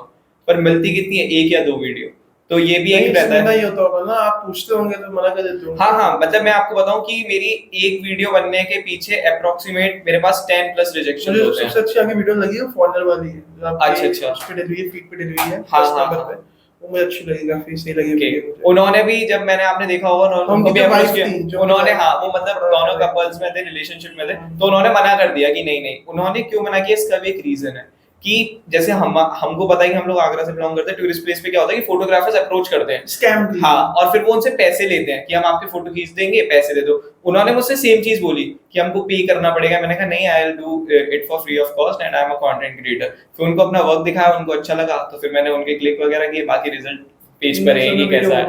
पर मिलती कितनी है, 1 या 2 वीडियो। तो ये भी एक रहता है। नहीं होता होगा ना, आप पूछते होंगे तो मना कर देते होंगे। हाँ, मतलब मैं आपको बताऊं कि मेरी एक वीडियो बनने के पीछे अप्रोक्सीमेट मेरे पास 10+ रिजेक्शन होते हैं। सबसे अच्छी आगे वीडियो लगी है फॉरनर वाली है, जो आपके अच्छा। उस पे डली है, फीड पे डली है, हाँ, फर्स्ट हाँ, नंबर हाँ। पे। वो मुझे अच्छी लगी, काफी सही लगी वीडियो मुझे। उन्होंने भी, जब मैंने, आपने देखा होगा, उनको भी अप्रोच किया उन्होंने। हाँ, वो मतलब दोनों कपल्स में थे, रिलेशनशिप में थे, तो उन्होंने मना कर दिया कि नहीं। उन्होंने क्यों मना किया, इसका भी एक रीजन है कि जैसे हमको पता है कि हम लोग आगरा से बिलोंग करते हैं, टूरिस्ट प्लेस पे क्या होता है कि फोटोग्राफर्स अप्रोच करते हैं, स्कैम। हाँ, और फिर वो उनसे पैसे लेते हैं कि हम आपकी फोटो खींच देंगे, पैसे दे दो। उन्होंने मुझसे सेम चीज बोली कि हमको पे करना पड़ेगा। मैंने कहा नहीं, I will do it for free of cost and I am a content creator. फिर उनको अपना वर्क दिखाया, उनको अच्छा लगा, तो फिर मैंने उनके क्लिक वगैरह किए, बाकी रिजल्ट पेज पर है कि कैसा है।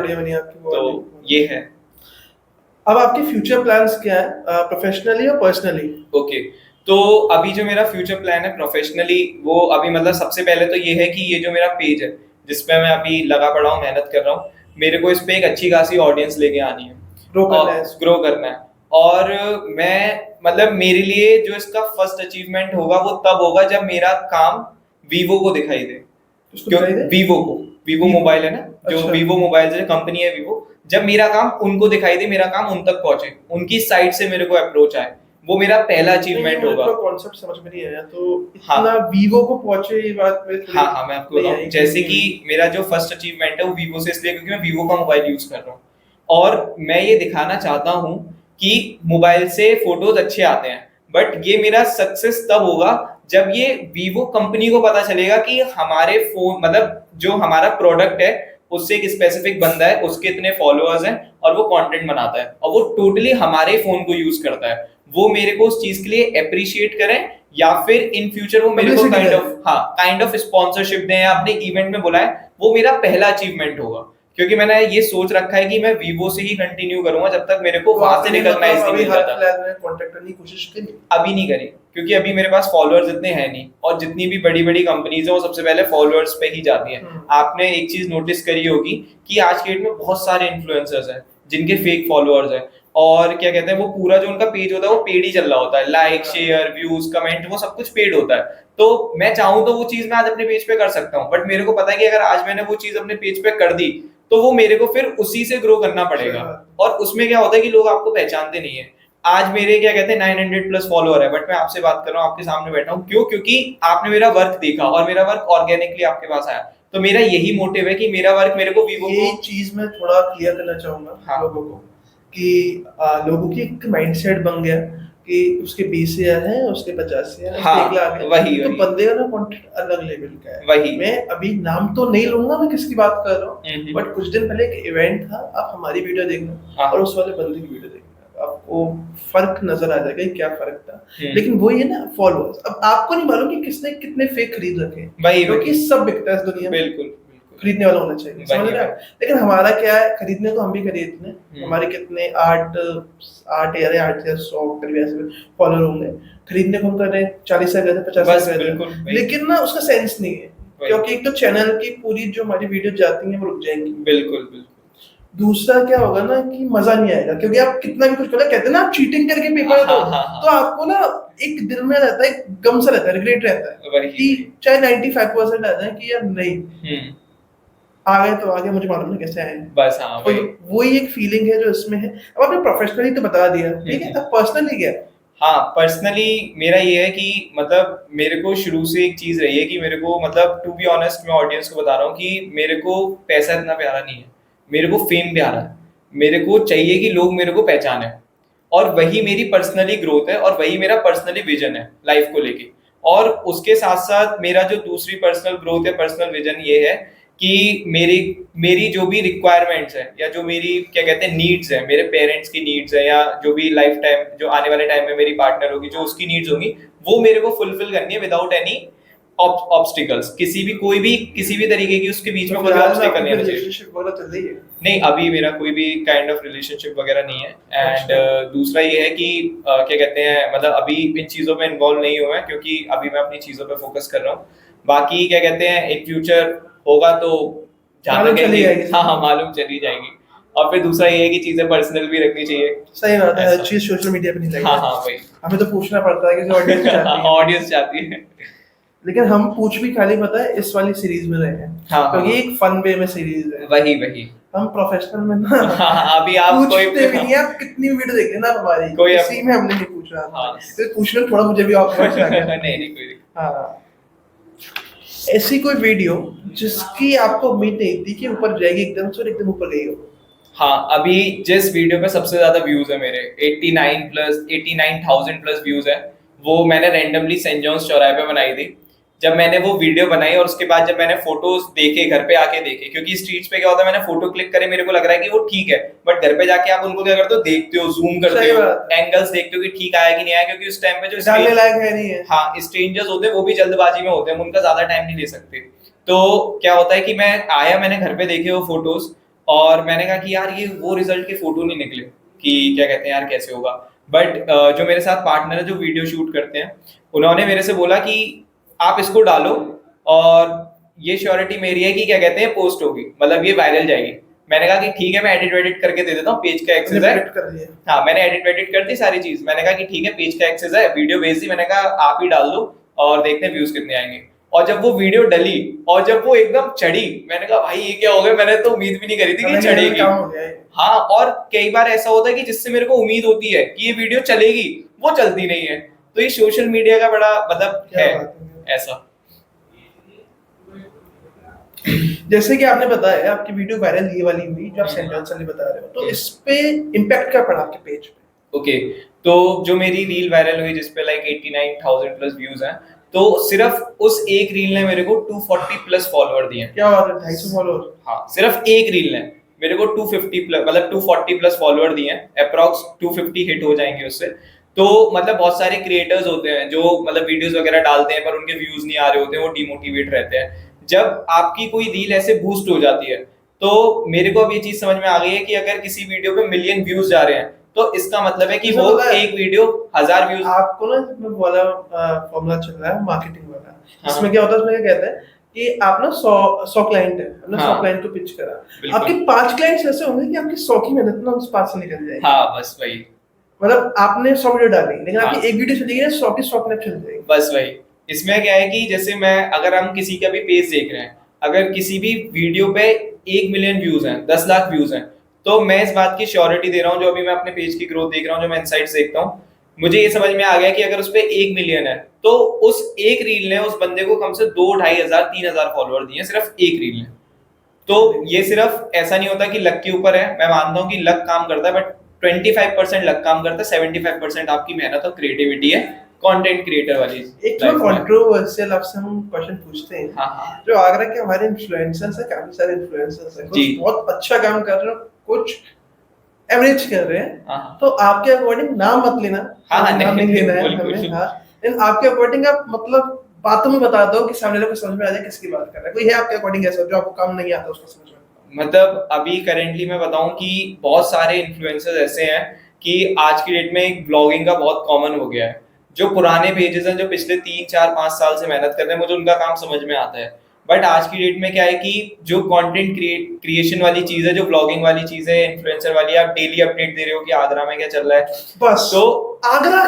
तो ये है। अब आपके फ्यूचर प्लान्स क्या है, प्रोफेशनली और पर्सनली? ओके, तो अभी जो मेरा फ्यूचर प्लान है प्रोफेशनली, वो अभी मतलब सबसे पहले तो ये है कि ये जो मेरा पेज है जिसपे मैं अभी लगा पड़ा हूँ, मेहनत कर रहा हूँ, मेरे को इस पे एक अच्छी खासी ऑडियंस लेके आनी है, ग्रो करना है। और मैं मतलब मेरे लिए जो इसका फर्स्ट अचीवमेंट होगा वो तब होगा जब मेरा काम वीवो को दिखाई दे। वीवो मोबाइल है ना, जो वीवो मोबाइल है, कंपनी है वीवो, जब मेरा काम उनको दिखाई दे, मेरा काम उन तक पहुंचे, उनकी साइट से मेरे को अप्रोच आए, वो मेरा पहला अचीवमेंट होगा। कॉन्सेप्ट समझ में नहीं आया, तो इतना वीवो को पहुंचे ये बात में। हाँ, मैं आपको बताऊं, जैसे कि मेरा जो फर्स्ट अचीवमेंट है वो वीवो से इसलिए क्योंकि मैं वीवो का मोबाइल यूज कर रहा हूँ, और मैं ये दिखाना चाहता हूँ कि मोबाइल से फोटोज अच्छे आते हैं, बट ये मेरा सक्सेस तब होगा जब ये वीवो कंपनी को पता चलेगा कि हमारे फोन, मतलब जो हमारा प्रोडक्ट है उससे एक स्पेसिफिक बंदा है, उसके इतने फॉलोअर्स हैं और वो कंटेंट बनाता है और वो टोटली हमारे फोन को यूज करता है, वो मेरे को उस चीज के लिए अप्रिशिएट करें, या फिर इन फ्यूचर वो मेरे को काइंड ऑफ स्पॉन्सरशिप दें या अपने इवेंट में बुलाएं, वो मेरा पहला अचीवमेंट होगा। क्योंकि मैंने ये सोच रखा है कि मैं वीवो से ही कंटिन्यू करूंगा जब तक मेरे को वहां से रिकॉग्नाइज नहीं मिल जाता। कांटेक्ट करने की कोशिश करी? अभी नहीं करी, क्योंकि अभी मेरे पास फॉलोअर्स इतने हैं नहीं, और जितनी भी बड़ी बड़ी कंपनीज हैं वो सबसे पहले फॉलोअर्स पे ही जाती हैं। आपने एक चीज नोटिस करी होगी कि आज के डेट में बहुत सारे इन्फ्लुएंसर्स हैं जिनके फेक फॉलोअर्स हैं, और क्या कहते हैं, वो पूरा जो उनका पेज होता है वो पेड ही चल रहा होता है, लाइक, शेयर, व्यूज, कमेंट, वो सब कुछ पेड होता है। तो मैं चाहूँ तो वो चीज मैं आज अपने पेज पे कर सकता हूँ, बट मेरे को पता है कि अगर आज मैंने वो चीज अपने पेज पे कर दी तो वो मेरे को फिर उसी से ग्रो करना पड़ेगा, और उसमें क्या होता है कि लोग आपको पहचानते नहीं है। आज मेरे क्या कहते हैं 900+ फॉलोअर है, बट मैं आपसे बात कर रहा हूँ, आपके सामने बैठा हूँ, क्यों? क्योंकि आपने मेरा वर्क देखा और मेरा वर्क ऑर्गेनिकली आपके पास आया। तो मेरा यही मोटिव है कि मेरा वर्क मेरे को वीवो ये चीज मैं थोड़ा क्लियर करना चाहूंगा लोगों को, कि लोगों की एक माइंडसेट बन गया कि उसके 20 हजार है, उसके 50 हजार है, 1 लाख है, तो बंदे का ना कंटेंट अलग लेवल का है। वही मैं अभी नाम तो नहीं लूंगा मैं किसकी बात कर रहा हूँ, बट कुछ दिन पहले एक इवेंट था, आप हमारी वीडियो देखना और उस वाले बंदे की वीडियो देखना, आपको फर्क नजर आ जाएगा क्या फर्क था। लेकिन वो ये ना फॉलोअर्स, अब आपको नहीं मालूम कि किसने कितने फेक खरीद रखे, क्योंकि सब बिकता है इस दुनिया में, बिल्कुल खरीदने वाला होना चाहिए, समझ रहे हैं। लेकिन हमारा क्या है, खरीदने को हम भी खरीदते हैं, हमारे कितने 8,000-100 करीब ऐसे फॉलोअर होंगे, खरीदने को हम कर रहे हैं 40,000 से 50,000, लेकिन ना उसका सेंस नहीं है, क्योंकि एक तो चैनल की पूरी जो हमारी वीडियो जाती है वो रुक जाएंगी। बिल्कुल। दूसरा क्या होगा ना कि मजा नहीं आएगा, क्योंकि आप कितना भी कुछ करो, कहते हैं ना आप चीटिंग करके पेपर दो, तो आपको ना एक दिल में रहता है, गम सा रहता है, रिग्रेट रहता है कि चाहे 95% आ जाए कि यार नहीं आ गए तो आगे, मुझे मालूम नहीं कैसे आए बस। तो वही एक फीलिंग है जो इसमें है। अब आपने प्रोफेशनली तो बता दिया, ठीक है, अब पर्सनली क्या? हाँ, पर्सनली मेरा ये है कि मतलब मेरे को शुरू से एक चीज रही है कि मेरे को, मतलब टू बी ऑनेस्ट, मैं ऑडियंस को बता रहा हूँ कि मेरे को पैसा इतना प्यारा नहीं है, मेरे को फेम प्यारा है। मेरे को चाहिए कि लोग मेरे को पहचाने, और वही मेरी पर्सनली ग्रोथ है और वही मेरा पर्सनली विजन है लाइफ को लेके। और उसके साथ साथ मेरा जो दूसरी पर्सनल ग्रोथ है, पर्सनल विजन ये है कि मेरी मेरी जो भी रिक्वायरमेंट्स है या जो मेरी क्या कहते हैं नीड्स है, मेरे पेरेंट्स की नीड्स है, या जो भी लाइफ टाइम जो आने वाले टाइम में मेरी पार्टनर होगी जो उसकी नीड्स होंगी, वो मेरे को फुलफिल करनी है विदाउट एनी ऑब्स्टिकल्स। किसी भी तरीके की उसके बीच में कोई ऑब्स्टिकल नहीं आना चाहिए। रिलेशनशिप वगैरह चल रही है? नहीं, अभी मेरा कोई भी काइंड ऑफ रिलेशनशिप वगैरह नहीं है। एंड दूसरा ये है कि क्या कहते हैं, मतलब अभी इन चीज़ों में इन्वॉल्व नहीं हुआ है क्योंकि अभी मैं अपनी चीज़ों पे फोकस कर रहा हूँ। बाकी क्या कहते हैं, एक फ्यूचर होगा तो मालूम चली जाएगी। हाँ हाँ, मालूम चली जाएगी। और फिर दूसरा ये है कि चीज़ें पर्सनल भी रखनी चाहिए। सही बात है, ऐसा। हर चीज सोशल मीडिया पे नहीं लगेगी। हाँ हाँ, वही हमें तो पूछना पड़ता है कि ऑडियंस चाहती है। ऑडियंस चाहती है। लेकिन हम पूछ भी खाली पता है इस वाली सीरीज में रहे हैं, हाँ, क्योंकि हाँ। एक फन वे में सीरीज है। वही हम प्रोफेशनल में ना हाँ, अभी आप कोई पूछते भी नहीं है। आप कितनी वीडियो देख लेना हमारी, कोई किसी में हमने नहीं पूछा। हाँ। तो पूछने में थोड़ा मुझे भी ऑकवर्ड लगा। नहीं कोई। हाँ, ऐसी कोई वीडियो जिसकी आपको उम्मीद नहीं थी कि ऊपर जाएगी एकदम से और एकदम ऊपर गई हो? हाँ, अभी जिस वीडियो पे सबसे ज्यादा व्यूज है मेरे 89,000 प्लस व्यूज है, वो मैंने रैंडमली सेंट जॉन्स चौराहे पे बनाई थी। जब मैंने वो वीडियो बनाई और उसके बाद जब मैंने फोटोज देखे, घर पे आके देखे, क्योंकि स्ट्रीट्स पे क्या होता है, मैंने फोटो क्लिक करे, मेरे को लग रहा है कि वो ठीक है, बट घर पे जाके आप उनको क्या करते हो, देखते हो, जूम करते सही हो, बात। एंगल्स देखते हो कि ठीक आया कि नहीं आया, क्योंकि उस टाइम पे जो डालने लायक है नहीं है। हाँ, स्ट्रेंजर्स होते हैं वो भी जल्दबाजी में होते हैं, हम उनका ज्यादा टाइम नहीं ले सकते। तो क्या होता है कि मैं आया, मैंने घर पे देखे वो फोटोज और मैंने कहा कि यार ये वो रिजल्ट के फोटो नहीं निकले, कि क्या कहते हैं यार कैसे होगा। बट जो मेरे साथ पार्टनर है जो वीडियो शूट करते हैं, उन्होंने मेरे से बोला कि आप इसको डालो और ये श्योरिटी मेरी है कि क्या कहते हैं पोस्ट होगी, मतलब ये वायरल जाएगी। मैंने कहा कि ठीक है, मैं एडिट करके दे देता हूँ, पेज का एक्सेस है। एडिट कर लिया। हाँ, मैंने एडिट कर दी सारी चीज। मैंने कहा कि ठीक है, पेज का एक्सेस है, वीडियो भेज दी, मैंने कहा आप ही डाल दो और देखते हैं व्यूज कितने आएंगे। और जब वो वीडियो डली और जब वो एकदम चढ़ी, मैंने कहा भाई ये क्या हो गया, मैंने तो उम्मीद भी नहीं करी थी कि ये चढ़ेगी। काम हो गया है। हाँ, और कई बार ऐसा होता है कि जिससे मेरे को उम्मीद होती है कि ये वीडियो चलेगी, वो चलती नहीं है। तो ये सोशल मीडिया का बड़ा मतलब क्या है बात है। ऐसा। जैसे कि आपने बताया आपकी वीडियो वायरल ये वाली हुई जो आप सेंटेंस वाली बता रहे हो, तो इस पे इम्पैक्ट क्या पड़ा आपके पेज पे? ओके, तो जो मेरी रील वायरल हुई जिसपे लाइक 89,000 प्लस व्यूज हैं, तो सिर्फ उस एक रील ने मेरे को 240 प्लस फॉलोअर दिए हैं। क्या बात है, 250 फॉलोअर? हाँ, सिर्फ एक रील ने मेरे को 250 प्लस मतलब 240 प्लस फॉलोअर दिए हैं। अप्रॉक्स 250 हिट हो जाएंगे उससे। तो मतलब बहुत सारे क्रिएटर्स होते हैं जो मतलब वीडियोस वगैरह डालते हैं पर उनके व्यूज नहीं आ रहे होते हैं, वो डिमोटिवेट रहते हैं। जब आपकी कोई रील ऐसे बूस्ट हो जाती है, तो मेरे को अब ये चीज समझ में आ गई है कि अगर किसी वीडियो पे मिलियन व्यूज जा रहे हैं, तो इसका मतलब है कि वो एक वीडियो 1000 व्यूज। आपको ना इसमें वाला फॉर्मूला चल रहा है मार्केटिंग वाला। हाँ। इसमें क्या होता है, इसमें क्या कहते हैं कि आप ना 100 क्लाइंट है, आपने 100 हाँ। क्लाइंट को पिच करा, बिल्कुल। आपके 5 क्लाइंट्स ऐसे होंगे कि आपकी 100 की मेहनत ना उस 5 से निकल जाएगी। हाँ, बस वही मतलब आपने 100 वीडियो डाली, लेकिन हाँ। आपकी एक वीडियो चलेगी ना 100 की 100 क्लिप चल जाएगी। बस वही। इसमें क्या है कि जैसे मैं अगर हम किसी का भी पेज देख रहे हैं, अगर किसी भी वीडियो पे 1 मिलियन व्यूज हैं, 10 लाख व्यूज हैं, तो मैं इस बात की श्योरिटी दे रहा हूँ, जो अभी मैं अपने पेज की ग्रोथ देख रहा हूँ, जो मैं इनसाइट्स देखता हूँ, मुझे ये समझ में आ गया कि अगर उस पे 1 मिलियन है, तो उस एक रील ने उस बंदे को कम से 2, 2,500, 3,000 फॉलोअर दिए, सिर्फ एक रील ने। तो ये सिर्फ ऐसा नहीं होता कि लक के ऊपर है। मैं मानता हूँ कि लक काम करता है, बट 25% लक काम करता है, 75% आपकी मेहनत और क्रिएटिविटी है, कंटेंट क्रिएटर वाली। एक तो कंट्रोवर्शियल आपसे हम क्वेश्चन पूछते हैं। हाँ। जो आगरा के हमारे इन्फ्लुएंसर्स हैं, काफी सारे इन्फ्लुएंसर्स हैं, कुछ बहुत अच्छा काम कर रहे हैं, कुछ एवरेज कर रहे हैं। हाँ। तो आपके अकॉर्डिंग नाम मत लेना। हाँ, नाम नहीं लेना है बिल्कुल। हमें। हाँ, लेकिन आपके अकॉर्डिंग आप मतलब बातों में बता दो कि सामने लोग को समझ में आ जाए किसकी बात कर रहा है। कोई है आपके अकॉर्डिंग ऐसा जो आपको काम नहीं आता उसको समझ में? मतलब अभी करेंटली मैं बताऊं कि बहुत सारे इन्फ्लुएंसर्स ऐसे हैं कि आज की डेट में ब्लॉगिंग का बहुत कॉमन हो गया है। जो पुराने पेजेस हैं, जो पिछले 3, 4, 5 साल से मेहनत कर रहे हैं, मुझे उनका काम समझ में आता है। बट आज की डेट में क्या है कि जो कंटेंट क्रिएशन वाली चीज है, जो ब्लॉगिंग वाली चीज है, इन्फ्लुएंसर वाली, आप डेली अपडेट दे रहे हो कि आगरा में क्या चल रहा है, बस तो आगरा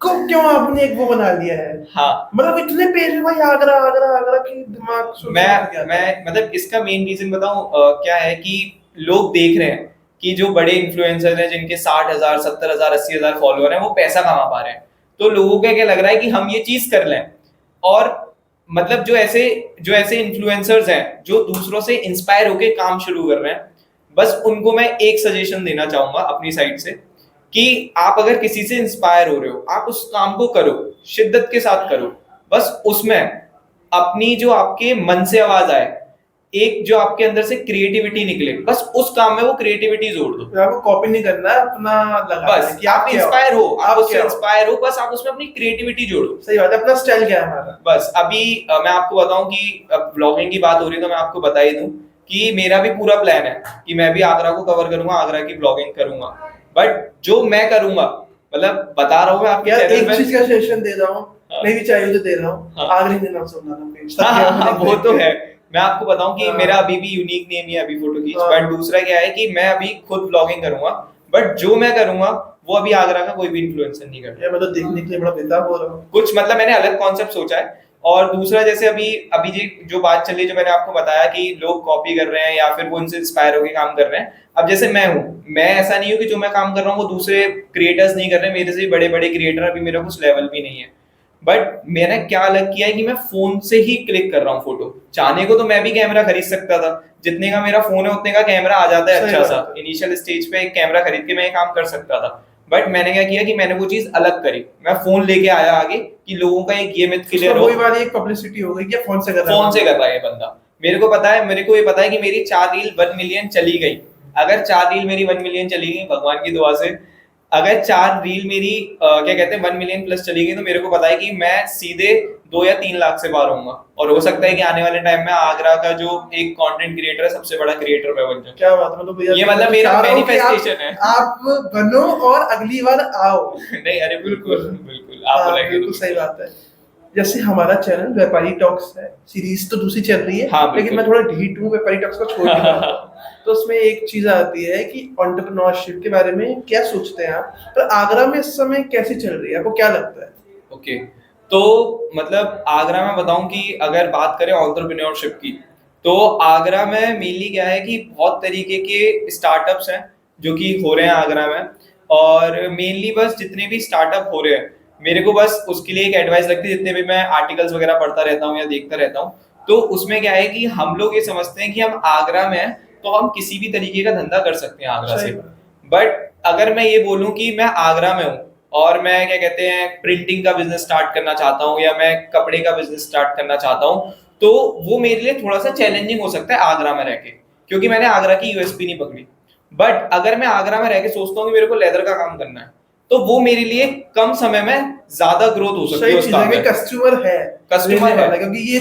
को क्यों आपने एक वो बना लिया है? हाँ, मतलब इतने पेज है भाई, आगरा आगरा आगरा की दिमाग सोच मैं मतलब इसका मेन रीजन बताऊं क्या है कि लोग देख रहे हैं कि जो बड़े इन्फ्लुएंसर हैं जिनके 60,000, 70,000, 80,000 फॉलोअर हैं, वो पैसा कमा पा रहे हैं। तो लोगों को क्या लग रहा है कि हम ये चीज कर लें। और मतलब जो ऐसे इन्फ्लुएंसर्स हैं जो दूसरों से इंस्पायर होके काम शुरू कर रहे हैं, बस उनको मैं एक सजेशन देना चाहूंगा अपनी साइड से कि आप अगर किसी से इंस्पायर हो रहे हो, आप उस काम को करो, शिद्दत के साथ करो। बस उसमें अपनी जो आपके मन से आवाज आए, एक जो आपके अंदर से क्रिएटिविटी निकले, बस उस काम में वो क्रिएटिविटी जोड़ दो। तो आपको कॉपी नहीं करना है, अपना लगाना बस है कि आप इंस्पायर हो, आप उससे क्या हो। इंस्पायर हो, बस आप उसमें अपनी क्रिएटिविटी जोड़ो। सही बात है, अपना स्टाइल क्या है हमारा। बस अभी मैं आपको बताऊं कि अब ब्लॉगिंग की बात हो रही है तो मैं आपको बता ही दूं कि मेरा भी पूरा प्लान है कि मैं भी आगरा को कवर करूंगा, आगरा की ब्लॉगिंग करूंगा। बट जो मैं करूंगा, मतलब बता रहा हूँ मैं आपके यार चैनल एक में। चीज का सजेशन दे रहा हूँ, हाँ। मैं भी चाहिए तो दे रहा हूँ, हाँ। आगरे के नाम से बनाना पेज। हाँ, वो तो है। मैं आपको बताऊं कि हाँ। मेरा अभी भी यूनिक नेम ही है अभी फोटो खींच। हाँ। बट दूसरा क्या है कि मैं अभी खुद ब्लॉगिंग करूंगा, बट जो मैं करूंगा वो अभी आगरा का कोई भी इन्फ्लुएंसर नहीं करता। यार मैं तो देखने के लिए बड़ा बेताब हो रहा हूँ। कुछ मतलब मैंने अलग कॉन्सेप्ट सोचा है। और दूसरा जैसे अभी अभी जो बात चल रही है, जो मैंने आपको बताया कि लोग कॉपी कर रहे हैं या फिर वो उनसे इंस्पायर होकर काम कर रहे हैं। अब जैसे मैं हूँ, मैं ऐसा नहीं हूँ कि जो मैं काम कर रहा हूँ वो दूसरे क्रिएटर्स नहीं कर रहे, मेरे से बड़े बड़े क्रिएटर अभी मेरा कुछ लेवल भी नहीं है। बट मैंने क्या अलग किया है कि मैं फोन से ही क्लिक कर रहा हूँ फोटो। चाहने को तो मैं भी कैमरा खरीद सकता था, जितने का मेरा फोन है उतने का कैमरा आ जाता है सही अच्छा बात सा। है। इनिशियल स्टेज पे एक कैमरा खरीद के मैं ये काम कर सकता था। बट मैंने क्या किया कि मैंने वो चीज अलग करी, मैं फोन लेके आया आगे कि लोगों का एक ये मिथ क्लियर उसमें हो। वही वाली एक पब्लिसिटी हो गई कि फोन से कर रहा है। फोन से कर रहा है ये बंदा। मेरे को पता है, मेरे को ये पता है कि मेरी 4 रील 1 मिलियन चली गई। अगर 4 रील मेरी 1 मिलियन चली गई भगवान की दुआ से, अगर 4 रील मेरी क्या कहते हैं 1 मिलियन प्लस चली गई, तो मेरे को पता है कि मैं सीधे 2 या 3 लाख से पार होऊंगा। और हो सकता है कि आने वाले टाइम में आगरा का जो एक कंटेंट क्रिएटर है सबसे बड़ा क्रिएटर मैं बन जाऊं। क्या बात है, मतलब भैया ये मतलब मेरा मैनिफेस्टेशन है। आप बनो और अगली बार आओ। नहीं अरे बिल्कुल बिल्कुल, आप हाँ, बोलेंगे बिल्कुल सही बात है। जैसे हमारा चैनल व्यापारी टॉक्स है, सीरीज तो दूसरी चल रही है। हाँ, लेकिन मैं थोड़ा ढीठ हूँ, व्यापारी टॉक्स को छोड़ नहीं पाता हूँ। तो उसमें एक चीज आती है कि एंटरप्रेन्योरशिप के बारे में क्या सोचते हैं आप, पर आगरा में इस समय कैसी चल रही है, आपको क्या लगता है। ओके, तो मतलब आगरा में बताऊं कि अगर बात करें एंटरप्रेन्योरशिप की, तो आगरा में मेनली क्या है कि बहुत तरीके के स्टार्टअप्स हैं जो कि हो रहे हैं आगरा में। और मेनली बस जितने भी स्टार्टअप हो रहे हैं, मेरे को बस उसके लिए एक एडवाइस लगती है। जितने भी मैं आर्टिकल्स वगैरह पढ़ता रहता हूँ या देखता रहता हूँ, तो उसमें क्या है कि हम लोग ये समझते हैं कि हम आगरा में हैं तो हम किसी भी तरीके का धंधा कर सकते हैं आगरा से। बट अगर मैं ये बोलूं कि मैं आगरा में हूँ और मैं क्या कहते हैं प्रिंटिंग का बिजनेस स्टार्ट करना चाहता हूँ या मैं कपड़े का बिजनेस स्टार्ट करना चाहता हूँ, तो वो मेरे लिए थोड़ा सा चैलेंजिंग हो सकता है आगरा में रह के, क्योंकि मैंने आगरा की यूएसपी नहीं पकड़ी। बट अगर मैं आगरा में रह के सोचता हूँ कि मेरे को लेदर का काम करना है, तो वो मेरे लिए कम समय में ज्यादा ग्रोथ हो सकती है उस काम में। कस्टमर है, कस्टमर है, क्योंकि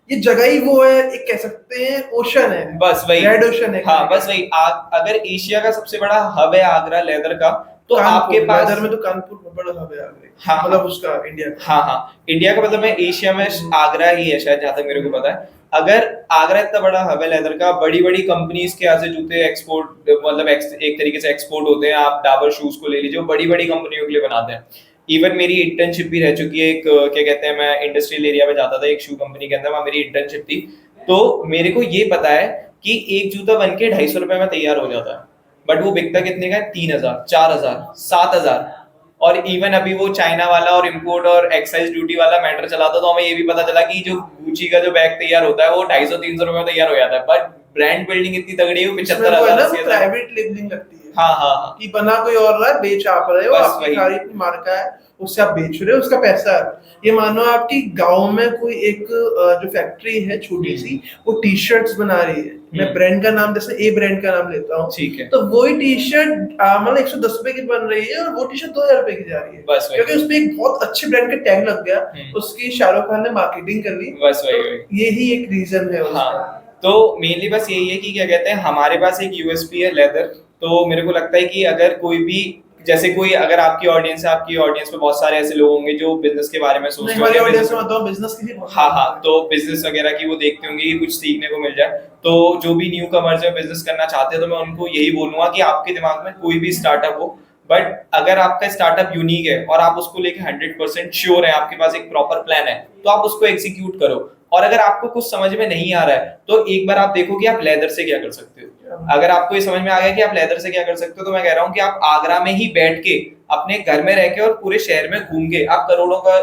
ये जगह ही वो है, एक कह सकते हैं ओशन है, बस वही रेड ओशन है। हाँ बस वही। अगर एशिया का सबसे बड़ा हब है आगरा लेदर का, तो आपके पास लेदर में तो कानपुर बहुत बड़ा हब है आगरा। हाँ मतलब उसका इंडिया का। हाँ हाँ, इंडिया का मतलब मैं एशिया में आगरा ही है शायद, जहां तक मेरे को पता है। अगर आगरा इतना बड़ा हब है लेदर का, बड़ी बड़ी कंपनीज के यहाँ से जूते एक्सपोर्ट, मतलब एक तरीके से एक्सपोर्ट होते हैं। आप डाबर शूज को ले लीजिए, बड़ी बड़ी कंपनियों के लिए बनाते हैं। इवन मेरी इंटर्नशिप भी रह चुकी है एक, क्या कहते हैं, मैं इंडस्ट्रियल एरिया में जाता था एक शू कंपनी के अंदर, वहां मेरी इंटर्नशिप थी। तो मेरे को ये पता है कि एक जूता बन के 250 रुपए में तैयार हो जाता है, बट वो बिकता कितने का है? 3000, 4000, 7000। और इवन अभी वो चाइना वाला और इम्पोर्ट और एक्साइज ड्यूटी वाला मैटर चला था, तो हमें ये भी पता चला कि जो गुची का जो बैग तैयार होता है वो 250-300 रुपए में तैयार हो जाता है। बट ब्रांड बिल्डिंग इतनी तगड़ी है, 75,000, 80,000। प्राइवेट लेबलिंग लगती है। हाँ हाँ, कि बना कोई और रहा है, बेच आप रहे हो, बस आपकी वही। खाली अपनी मार्का है, उससे आप बेच रहे हो, उसका पैसा है। ये मानो आपकी गांव में कोई एक जो फैक्ट्री है छोटी सी, वो टी शर्ट्स बना रही है। मैं ब्रांड का नाम, जैसे ए ब्रांड का नाम लेता हूँ, ठीक है, तो वही टी शर्ट मतलब 110 रुपए की बन रही है और वो टी शर्ट 2000 रुपए की जा रही है, बस वही। क्योंकि उसपे एक बहुत अच्छे ब्रांड का टैग लग गया, उसकी शाहरुख खान ने मार्केटिंग कर ली। बस वही। यही एक रीजन है उसका। हाँ, तो मेनली बस यही है कि क्या कहते हैं, हमारे पास एक यूएसपी है लेदर। तो मेरे को लगता है कि अगर कोई भी, जैसे कोई अगर आपकी ऑडियंस है, आपकी ऑडियंस में बहुत सारे ऐसे लोग होंगे जो बिजनेस के बारे में सोचते हैं, हमारी ऑडियंस में बताओ बिजनेस की भी। हाँ हाँ, तो बिजनेस वगैरह की वो देखते होंगे कि कुछ सीखने को मिल जाए। तो जो भी न्यू कमर्स है बिजनेस करना चाहते हैं, तो मैं उनको यही बोलूंगा कि आपके दिमाग में कोई भी स्टार्टअप हो, बट अगर आपका स्टार्टअप यूनिक है और आप उसको लेके 100% श्योर है, आपके पास एक प्रॉपर प्लान है, तो आप उसको एग्जीक्यूट करो। और अगर आपको कुछ समझ में नहीं आ रहा है, तो एक बार आप देखो कि आप लेदर से क्या कर सकते हो। अगर आपको ये समझ में आ गया कि आप लेदर से क्या कर सकते हो, तो मैं कह रहा हूँ कि आप आगरा में ही बैठ के, अपने घर में रह के और पूरे शहर में घूम के आप करोड़ों का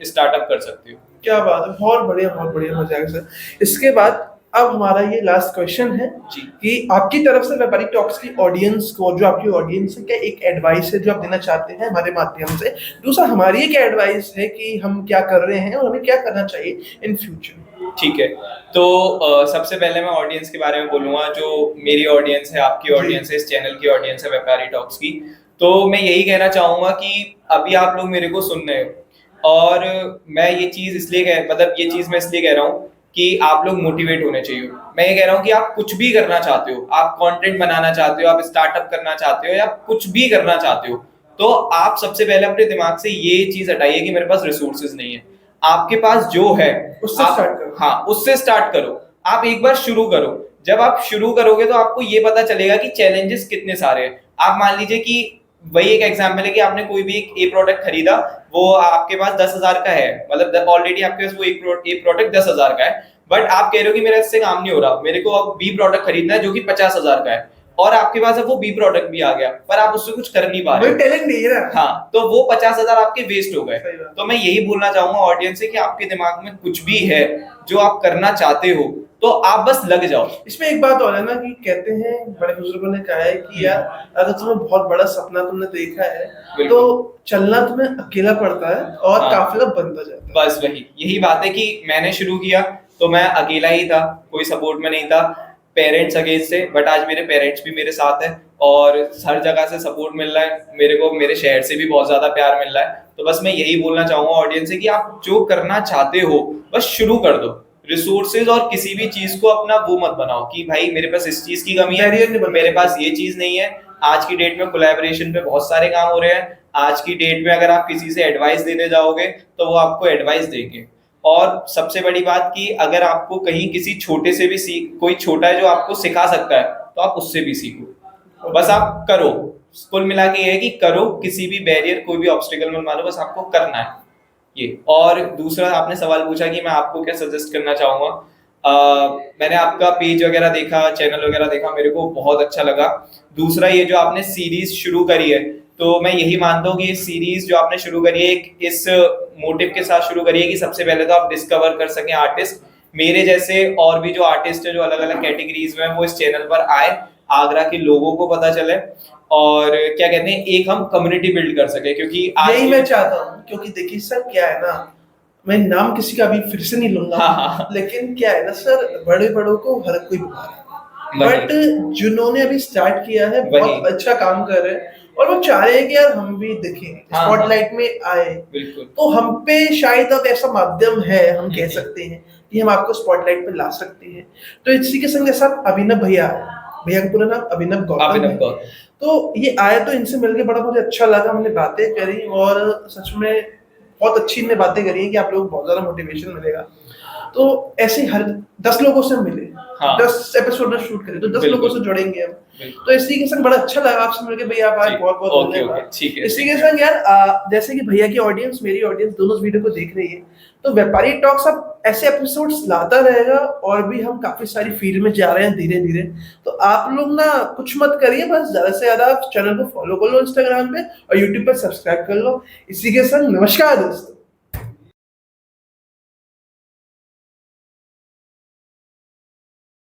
स्टार्टअप कर सकते हो। क्या बात है, बहुत बढ़िया मजाक सर। इसके बाद अब हमारा ये लास्ट क्वेश्चन है जी। कि आपकी तरफ से व्यापारी टॉक्स की ऑडियंस को, जो आपकी ऑडियंस है, क्या एक एडवाइस है जो आप देना चाहते हैं हमारे माध्यम से? दूसरा, हमारी एक एडवाइस है कि हम क्या कर रहे हैं और हमें क्या करना चाहिए इन फ्यूचर। ठीक है, तो सबसे पहले मैं ऑडियंस के बारे में बोलूंगा, जो मेरी ऑडियंस है, आपकी ऑडियंस है, इस चैनल की ऑडियंस है व्यापारी टॉक्स की। तो मैं यही कहना चाहूंगा कि अभी आप लोग मेरे को सुन रहे हो, और मैं ये चीज इसलिए मतलब ये चीज मैं इसलिए कह रहा हूँ कि आप लोग मोटिवेट होने चाहिए। मैं ये कह रहा हूँ कि आप कुछ भी करना चाहते हो, आप कंटेंट बनाना चाहते हो, आप स्टार्टअप करना चाहते हो, या कुछ भी करना चाहते हो, तो आप सबसे पहले अपने दिमाग से ये चीज हटाइए कि मेरे पास रिसोर्सेज नहीं है। आपके पास जो है उससे आप, स्टार्ट करो। हाँ, उससे स्टार्ट करो। आप एक बार शुरू करो। जब आप शुरू करोगे तो आपको ये पता चलेगा कि चैलेंजेस कितने सारे हैं। आप मान लीजिए कि वही एक एग्जांपल है कि आपने कोई भी एक ए प्रोडक्ट खरीदा, वो आपके पास 10,000 का है, मतलब ऑलरेडी आपके पास वो एक प्रोडक्ट 10,000 का है, बट आप कह रहे हो कि मेरा इससे काम नहीं हो रहा, मेरे को अब बी प्रोडक्ट खरीदना है जो कि 50,000 का है, और आपके पास अब वो बी प्रोडक्ट भी आ गया, पर आप उससे कुछ कर नहीं पा रहे। टैलेंट नहीं है ना। हाँ, तो वो 50,000 आपके वेस्ट हो गए। तो मैं यही बोलना चाहूंगा ऑडियंस से कि आपके दिमाग में कुछ भी है जो आप करना चाहते हो, तो आप बस लग जाओ। इसमें एक बात और है ना कि कहते हैं, बड़े बुजुर्गों ने कहा है कि यार अगर तुम्हें बहुत बड़ा सपना तुमने देखा है तो चलना तुम्हें अकेला पड़ता है और हाँ, काफिला बनता जाता है। बस वही यही बात है कि मैंने शुरू किया तो मैं अकेला ही था, कोई सपोर्ट में नहीं था, पेरेंट्स अगेंस्ट थे, बट आज मेरे पेरेंट्स भी मेरे साथ हैं और हर जगह से सपोर्ट मिल रहा है मेरे को, मेरे शहर से भी बहुत ज्यादा प्यार मिल रहा है। तो बस मैं यही बोलना चाहूंगा ऑडियंस से कि आप जो करना चाहते हो बस शुरू कर दो। रिसोर्सेज और किसी भी चीज को अपना वो मत बनाओ कि भाई मेरे पास इस चीज की कमी है, मेरे पास ये चीज नहीं है। आज की डेट में कोलैबोरेशन पे बहुत सारे काम हो रहे हैं। आज की डेट में अगर आप किसी से एडवाइस देने जाओगे तो वो आपको एडवाइस देंगे। और सबसे बड़ी बात कि अगर आपको कहीं किसी छोटे से भी कोई छोटा है जो आपको सिखा सकता है तो आप उससे भी सीखो। बस आप करो। कुल मिला के ये है कि करो, किसी भी बैरियर, कोई भी ऑब्स्टिकल मत मानो, बस आपको करना है ये। और दूसरा आपने सवाल पूछा कि मैं आपको क्या सजेस्ट करना चाहूंगा। मैंने आपका पेज वगैरह देखा, चैनल वगैरह देखा, मेरे को बहुत अच्छा लगा। दूसरा ये जो आपने सीरीज शुरू करी है, तो मैं यही मानता हूँ कि ये सीरीज जो आपने शुरू करी है एक इस मोटिव के साथ शुरू करी है कि सबसे पहले तो आप डिस्कवर कर सकें आर्टिस्ट, मेरे जैसे और भी जो आर्टिस्ट है जो अलग अलग कैटेगरीज में, वो इस चैनल पर आए, आगरा के लोगों को पता चले, और क्या कहते हैं एक हम कम्युनिटी बिल्ड कर सके। क्योंकि आज यही मैं चाहता हूँ, क्योंकि देखिए सर क्या है ना, मैं नाम किसी का अभी फिर से नहीं लूंगा। हाँ। लेकिन क्या है ना सर, बड़े बड़ों को हर कोई बुला रहा है, बट जिन्होंने अभी स्टार्ट किया है बहुत अच्छा काम कर रहे हैं और वो चाह रहे हैं कि यार हम भी दिखें, स्पॉटलाइट में आए। तो हम पे शायद अब ऐसा माध्यम है, हम कह सकते हैं कि हम आपको स्पॉटलाइट पे ला सकते हैं। तो इसी के संग जैसा अभिनव भैया का पूरा नाम अभिनव गौतम है, तो ये आए तो इनसे मिलके बड़ा मुझे अच्छा लगा, हमने बातें करी और सच में बहुत अच्छी इनने बातें करी हैं कि आप लोगों को बहुत ज्यादा मोटिवेशन मिलेगा। तो ऐसे हर 10 लोगों से मिले, 10 एपिसोड में शूट करें तो 10 लोगों से जुड़ेंगे हम। तो इसी के संग बड़ा अच्छा लगा आपसे मिलके भैया, आप बहुत बहुत धन्यवाद। इसी के संग यार जैसे कि भैया की ऑडियंस, मेरी ऑडियंस दोनों इस वीडियो को देख रही है, तो व्यापारी टॉक्स अब ऐसे एपिसोड्स लाता रहेगा और भी हम काफी सारी फील्ड में जा रहे हैं धीरे धीरे। तो आप लोग ना कुछ मत करिए, बस ज्यादा से ज्यादा आप चैनल को फॉलो कर लो इंस्टाग्राम पे और यूट्यूब पे सब्सक्राइब कर लो। इसी के संग नमस्कार दोस्तों।